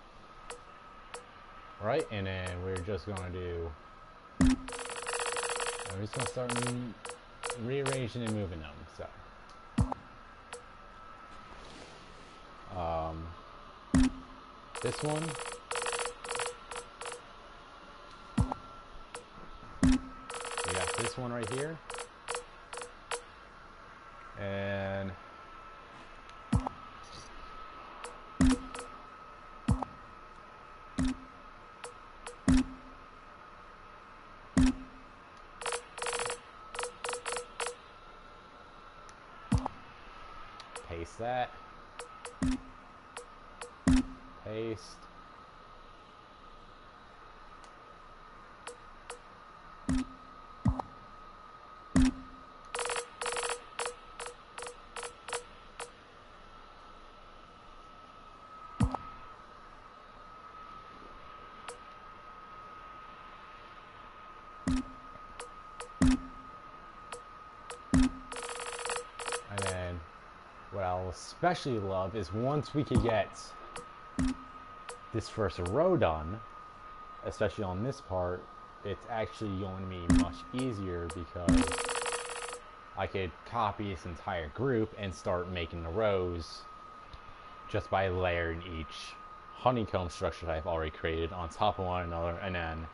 Right, and then we're just going to do. I'm just going to start rearranging and moving them. So, this one. We got this one right here, and paste that, paste, and then what I'll especially love is once we can get this first row done, especially on this part, it's actually going to be much easier because I could copy this entire group and start making the rows just by layering each honeycomb structure that I've already created on top of one another, and then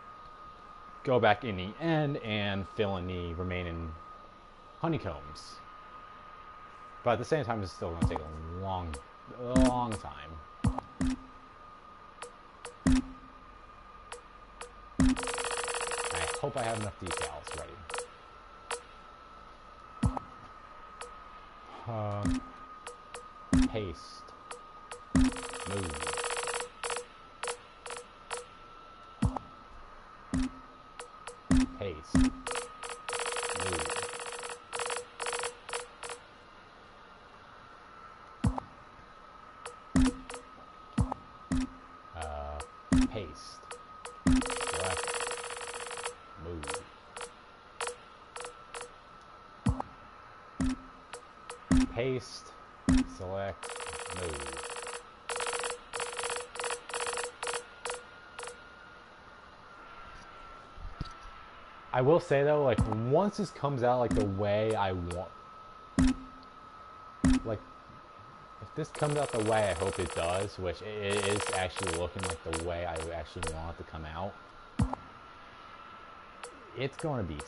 go back in the end and fill in the remaining honeycombs. But at the same time, it's still going to take a long time. I hope I have enough decals ready. Paste. Move. Paste. Move. Paste. Select. Move. Paste. Select. Move. I will say though, like once this comes out like the way I want, like if this comes out the way I hope it does, which it is actually looking like the way I actually want it to come out, it's going to be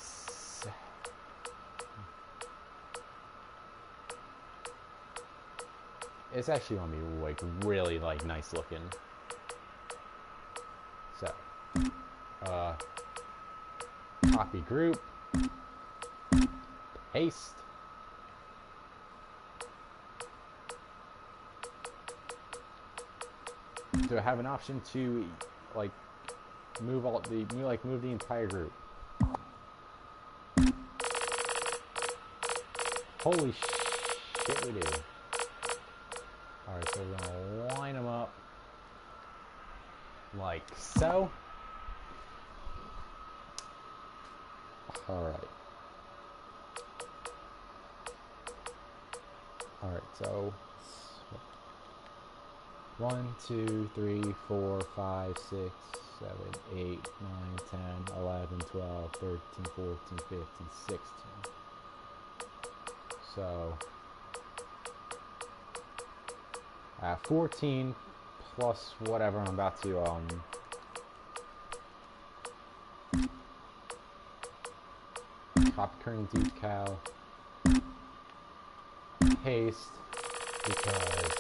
it's actually going to be like really like nice looking. So copy group, Haste. Do I have an option to like move the entire group? Holy shit, we do. Alright, so we're gonna line them up like so. Alright. Alright, so 1, 2, 3, 4, 5, 6, 7, 8, 9, 10, 11, 12, 13, 14, 15, 16. So 14 plus whatever I'm about to copy current decal, paste, because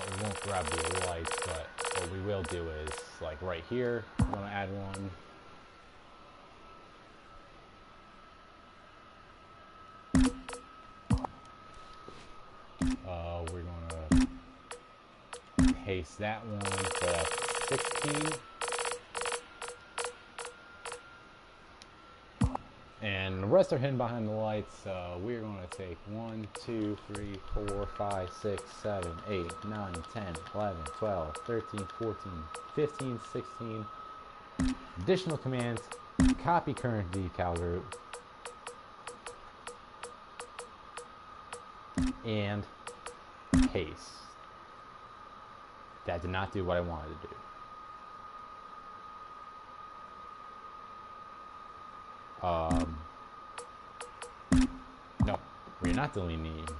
we won't grab the lights, but what we will do is like right here, I'm gonna add one. We're gonna paste that one, so that's 16. And the rest are hidden behind the lights, so we're going to take 1, 2, 3, 4, 5, 6, 7, 8, 9, 10, 11, 12, 13, 14, 15, 16. Additional commands, copy current decal group, and paste. That did not do what I wanted to do. No, we're not deleting it.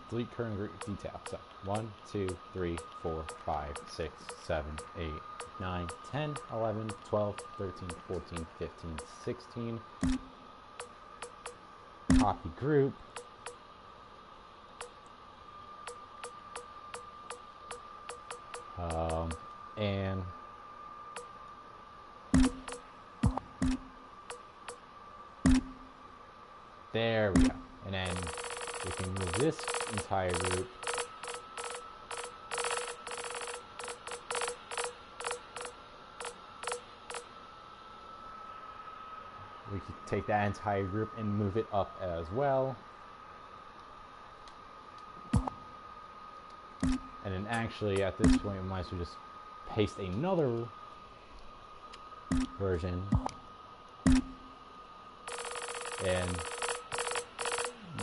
Delete current group detail. So 1, 2, 3, 4, 5, 6, 7, 8, 9, 10, 11, 12, 13, 14, 15, 16. Copy group. And there we go. And then we can move this entire group we could take that entire group and move it up as well. And then actually at this point we might as well just paste another version and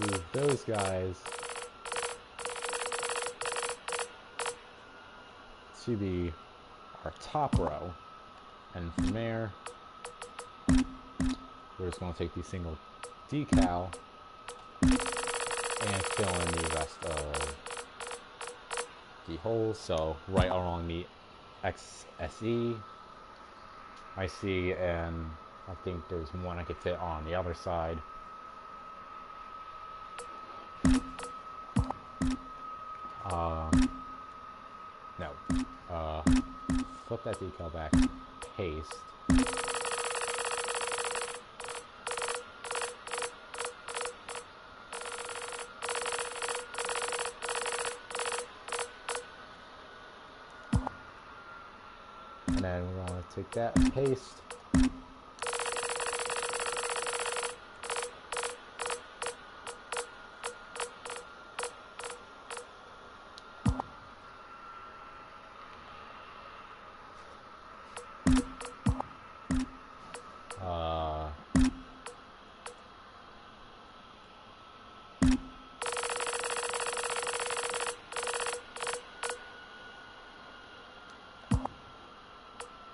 move those guys to be our top row, and from there we're just going to take the single decal and fill in the rest of the holes. So right along the XSE I see, and I think there's one I could fit on the other side. No. Flip that decal back, paste. And then we're going to take that, paste.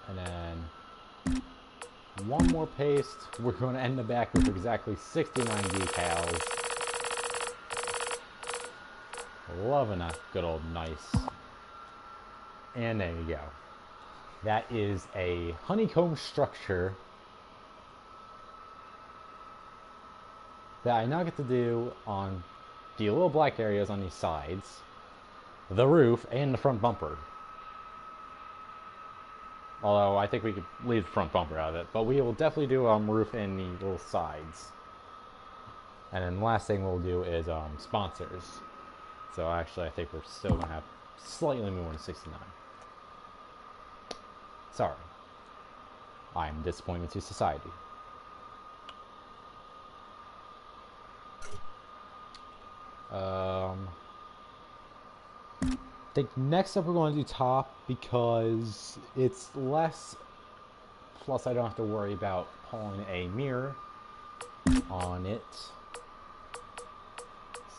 And then one more paste. We're going to end the back with exactly 69 decals. Loving a good old nice. And there you go. That is a honeycomb structure that I now get to do on the little black areas on these sides, the roof, and the front bumper. Although I think we could leave the front bumper out of it. But we will definitely do roof and the little sides. And then the last thing we'll do is sponsors. So actually I think we're still going to have slightly more than 69. Sorry. I'm a disappointment to society. I think next up we're going to do top because it's less, plus I don't have to worry about pulling a mirror on it.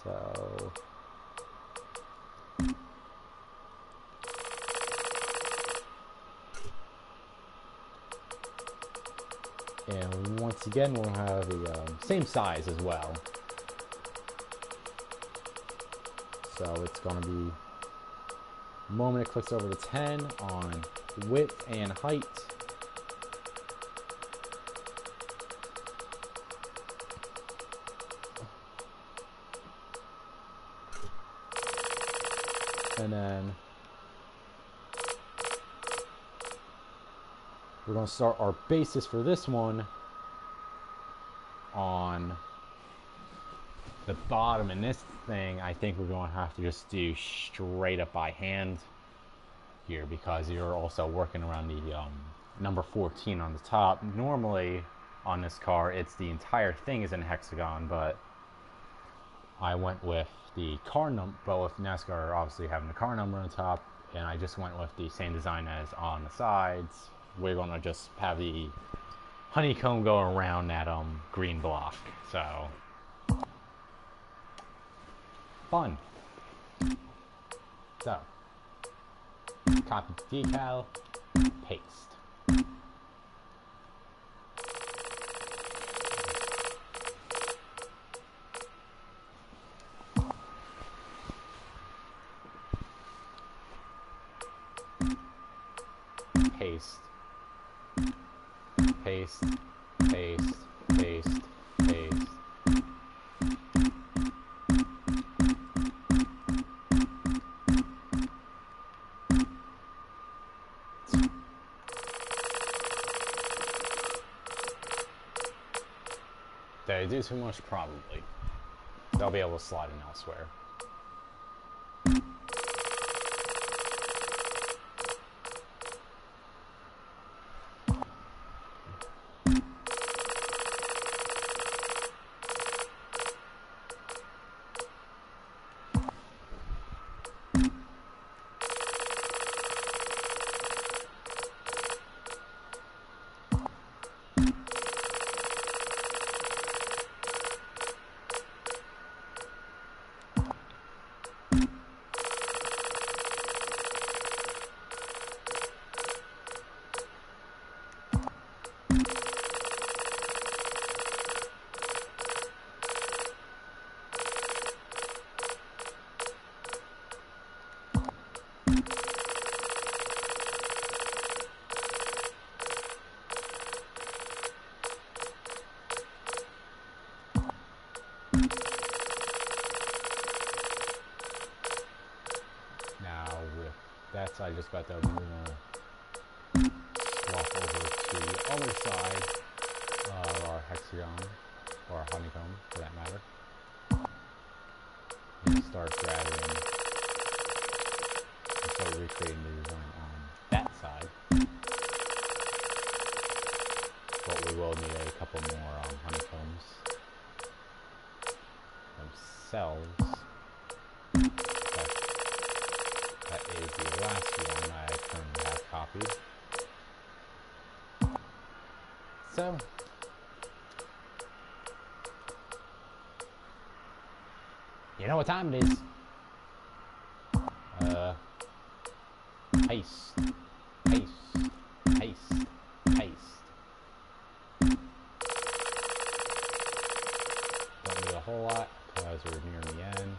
So and once again we'll have the same size as well. So it's going to be the moment it clicks over to 10 on width and height. And then we're going to start our basis for this one on the bottom. And this thing, I think we're going to have to just do straight up by hand here because you're also working around the number 14 on the top. Normally on this car, it's the entire thing is in hexagon, but I went with the car number, but with NASCAR obviously having the car number on the top, and I just went with the same design as on the sides. We're going to just have the honeycomb go around that green block. So fun. So copy decal, paste. Paste, paste, paste, paste, paste. Did I do too much? Probably. They'll be able to slide in elsewhere. That's I just got that. We're gonna swap over to the other side of our hexagon or our honeycomb, for that matter, and start grabbing and start recreating the design on that side. But we will need a couple more honeycombs themselves. That is the last one I currently have copied. So, you know what time it is. Paste, paste, paste, paste. Don't need a whole lot because we're near the end.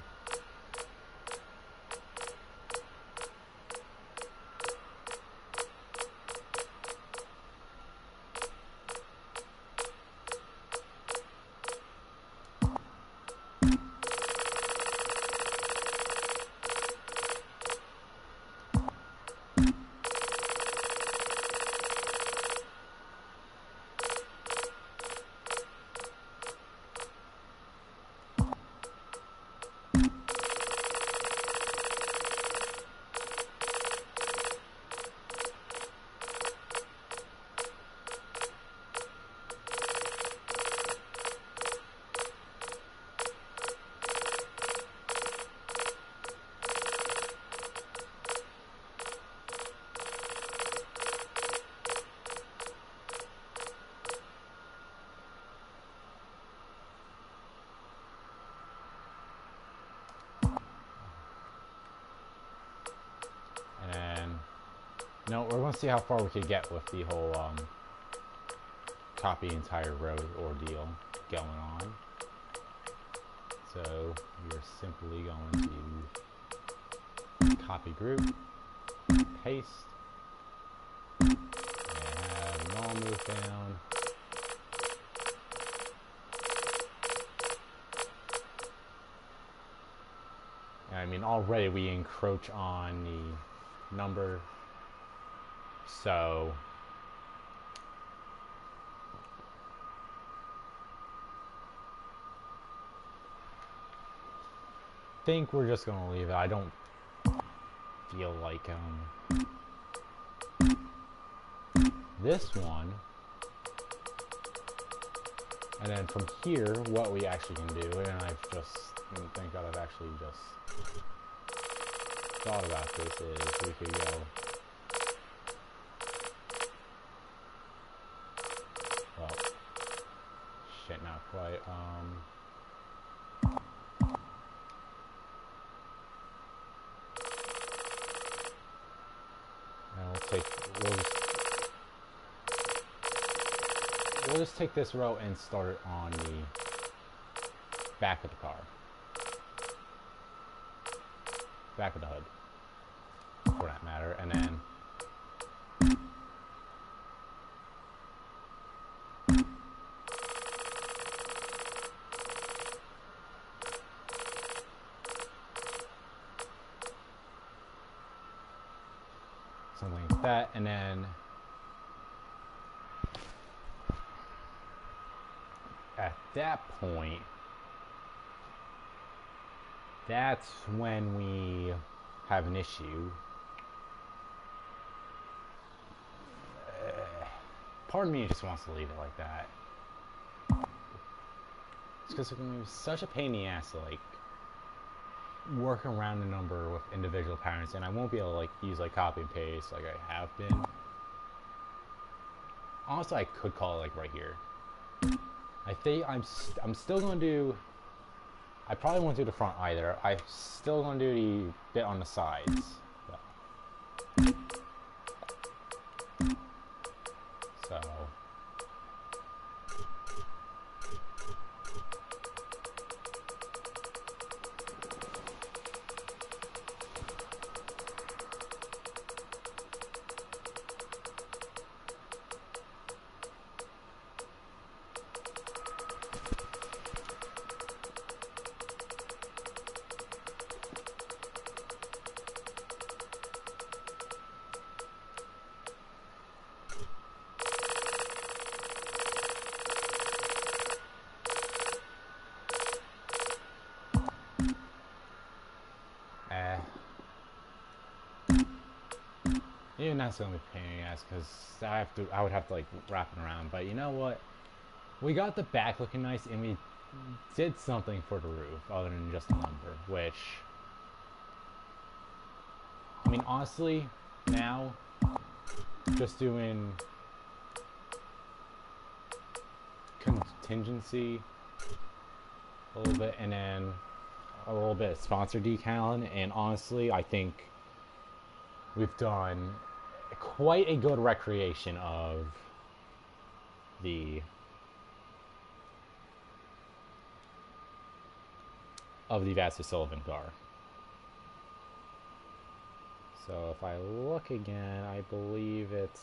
No, we're going to see how far we could get with the whole copy entire road ordeal going on. So we're simply going to copy group, paste, and have them all move down. And I mean, already we encroach on the number, so I think we're just going to leave it. I don't feel like this one, and then from here what we actually can do, and thank God I've actually just thought about this, is we could go, well, shit, not quite, and we'll just take this row and start it on the back of the car. Back of the hood, for that matter, and then something like that, and then at that point, that's when we have an issue. Part of me just wants to leave it like that. It's because it's going to be such a pain in the ass to like work around the number with individual patterns, and I won't be able to like use like copy and paste like I have been. Honestly, I could call it like right here. I think I'm still going to do. I probably won't do the front either. I'm still going to do the bit on the sides. So. Even that's gonna be a pain in the ass because I would have to like wrap it around. But you know what? We got the back looking nice, and we did something for the roof other than just a number. Which, I mean, honestly, now just doing contingency a little bit, and then a little bit of sponsor decaling, and honestly, I think we've done quite a good recreation of the Vasser Sullivan car. So if I look again, I believe it's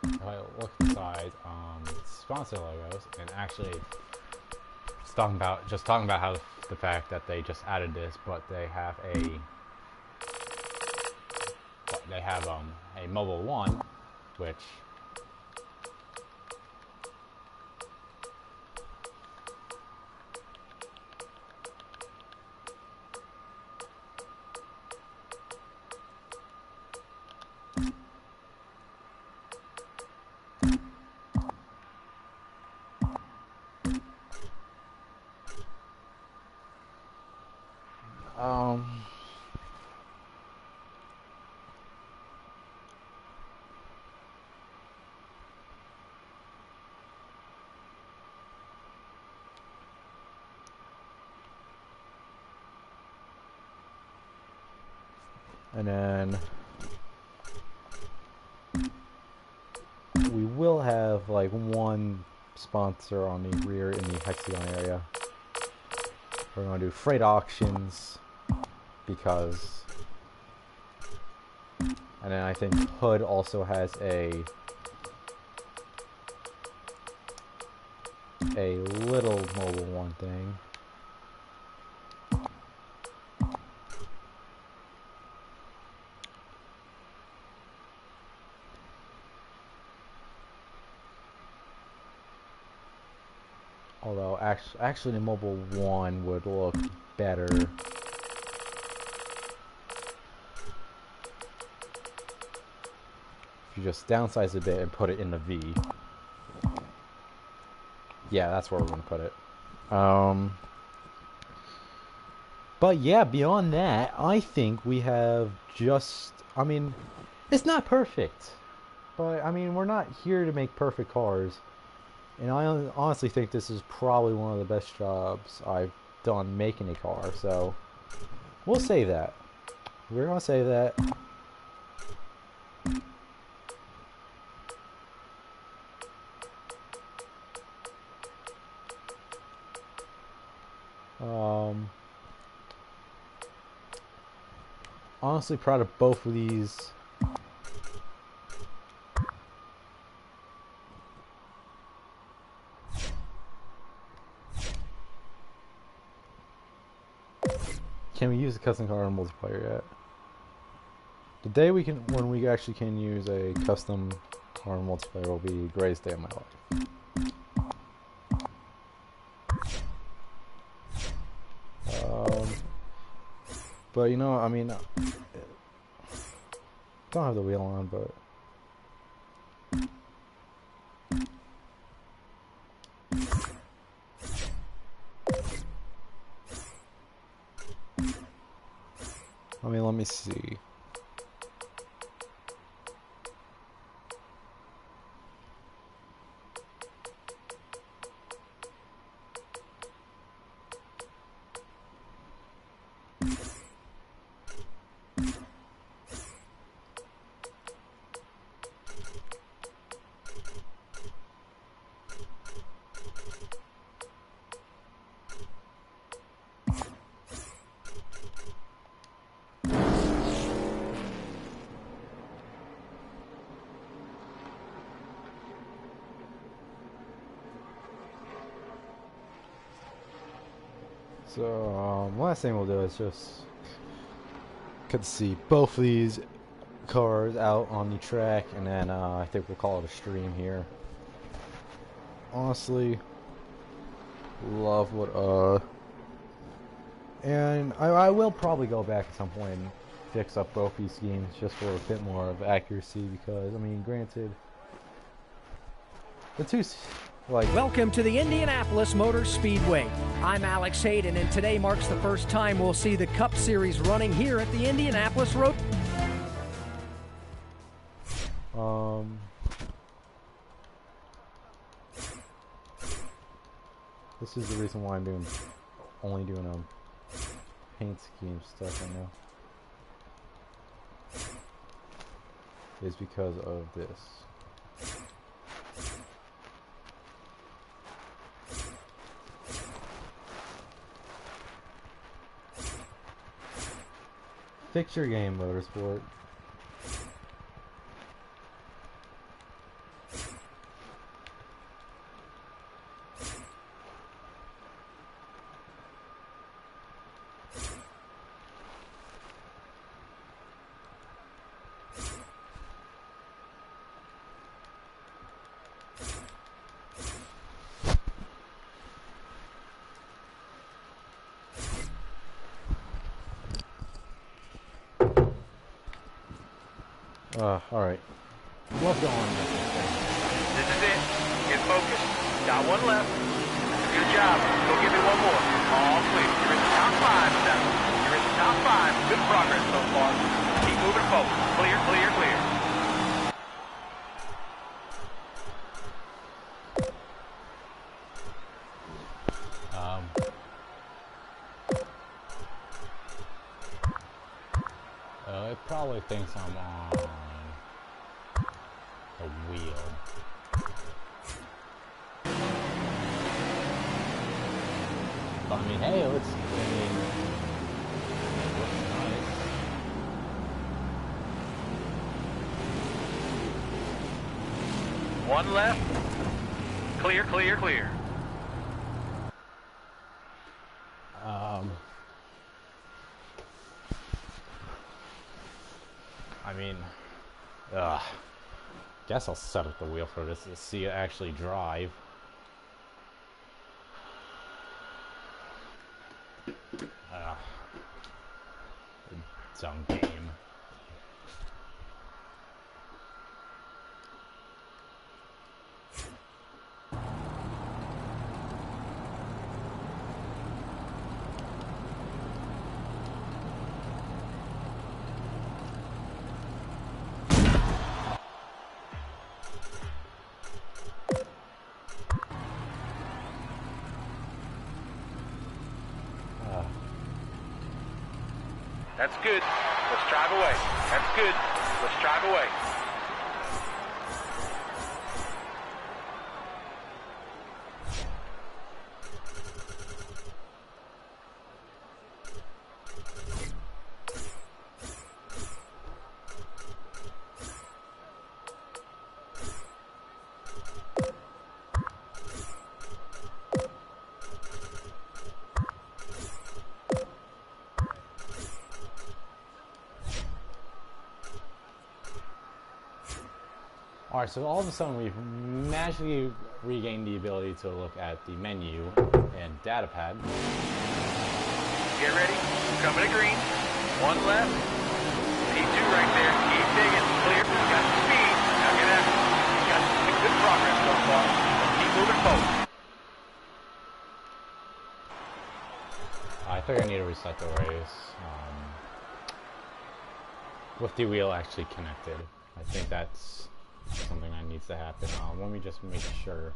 if I look at the sides, sponsor logos, and actually just talking about how the fact that they just added this, but they have a mobile one, which And then we will have like one sponsor on the rear in the hexagon area. We're going to do freight auctions because, and then I think Hood also has a little mobile one thing. Although actually the mobile one would look better. If you just downsize a bit and put it in the V. Yeah, that's where we're going to put it. But yeah, beyond that, I think we have just, I mean, it's not perfect. But, I mean, we're not here to make perfect cars. And I honestly think this is probably one of the best jobs I've done making a car. So, we'll save that. We're going to save that. Honestly proud of both of these. Can we use a custom car in multiplayer yet? The day when we actually can use a custom car in multiplayer will be the greatest day of my life. But you know, I mean, don't have the wheel on, but I mean, let me see. So, last thing we'll do is just get to see both of these cars out on the track, and then I think we'll call it a stream here. Honestly, love what, and I will probably go back at some point and fix up both these games just for a bit more of accuracy, because, I mean, granted, the two, like... Welcome to the Indianapolis Motor Speedway. I'm Alex Hayden, and today marks the first time we'll see the Cup Series running here at the Indianapolis Road. This is the reason why I'm only doing paint scheme stuff right now. Is because of this. Fix your game, Motorsport. Alright. What's going on? This is it. Get focused. Got one left. Good job. Go give me one more. All clear. You're in the top five, Seth. You're in the top five. Good progress so far. Keep moving forward. Clear, clear, clear. thinks I'm on the wheel. But I mean, hey, it looks nice. One left. Clear, clear, clear. I mean, guess I'll set up the wheel for this to see it actually drive. Dumb game. That's good. Let's drive away. That's good. Let's drive away. Alright, so all of a sudden we've magically regained the ability to look at the menu and data pad. Get ready. Coming to green. One left. P2 right there. Keep digging. Clear. Got the speed. Now get after it. You got some good progress so far. Keep moving forward. I think I need to reset the race. With the wheel actually connected. I think that's something that needs to happen. Let me just make sure.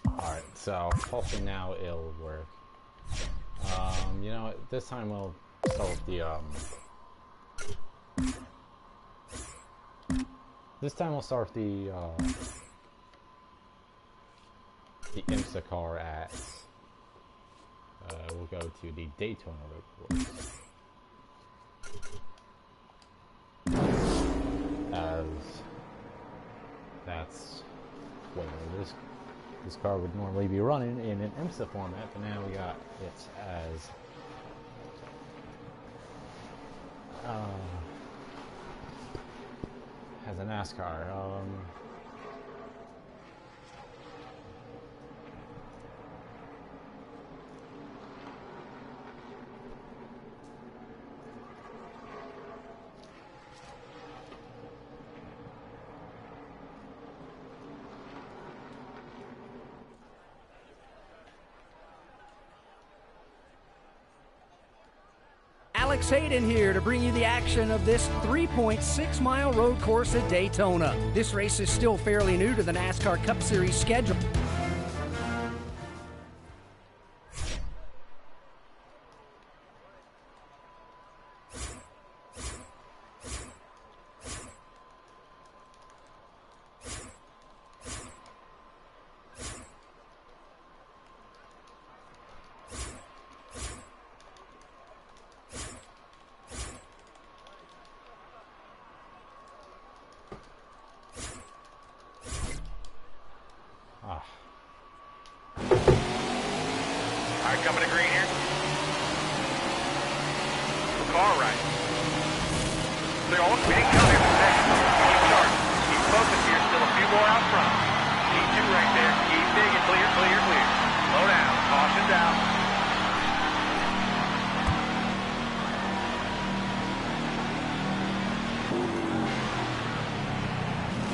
Alright, so hopefully now it'll work. You know what, this time we'll start with the IMSA car at we'll go to the Daytona road course. As that's where this car would normally be running in an IMSA format, but now we got it as a NASCAR. Alex Hayden here to bring you the action of this 3.6-mile road course at Daytona. This race is still fairly new to the NASCAR Cup Series schedule. Alright, coming to green here. Car right. Clear on. We didn't come here for second. Keep charging. Keep focused here. Still a few more out front. P2 right there. Keep digging. Clear, clear, clear. Slow down. Caution's out.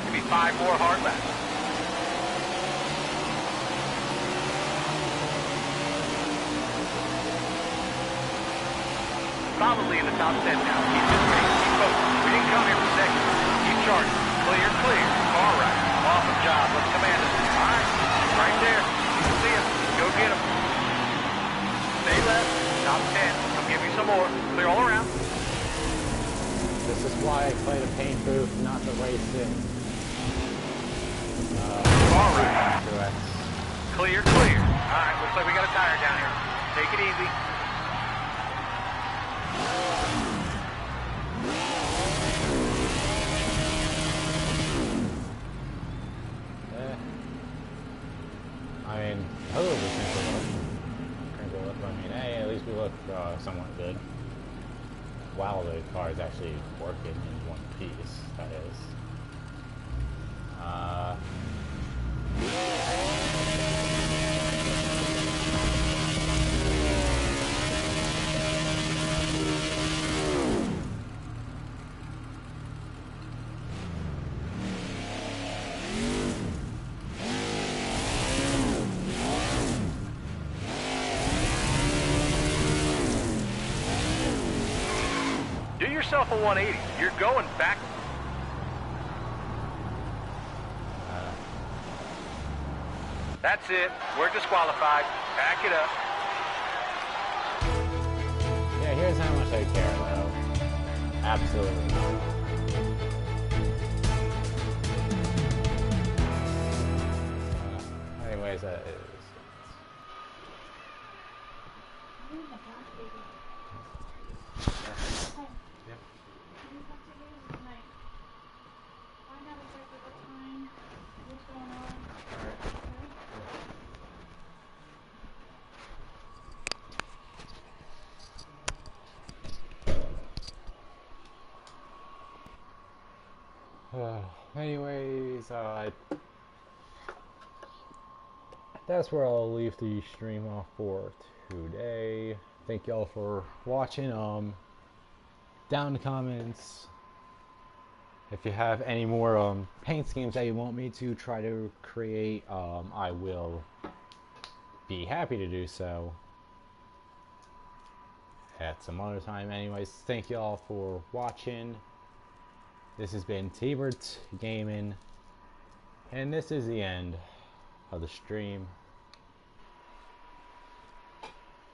Give me 5 more hard laps. Solidly in the top 10 now. Keep this race. Keep focused. We didn't come here for second. Keep charging. Clear, clear. All right. Awesome job. Let's command it. All right. Right why I play the paint booth, not the race it. All right. Correct. Clear, clear. All right, looks like we got a tire down here. Take it easy. I mean, a little bit crinkle up. I mean, hey, at least we look somewhat good. While the car is actually working in one piece, that is. Do yourself a 180. You're going back. That's it. We're disqualified. Back it up. Yeah, here's how much I care, though. Absolutely not. Anyways, that is. Anyways, that's where I'll leave the stream off for today. Thank y'all for watching. Down in the comments if you have any more paint schemes that you want me to try to create. I will be happy to do so at some other time. Anyways, thank y'all for watching. This has been T-Bert Gaming, and this is the end of the stream.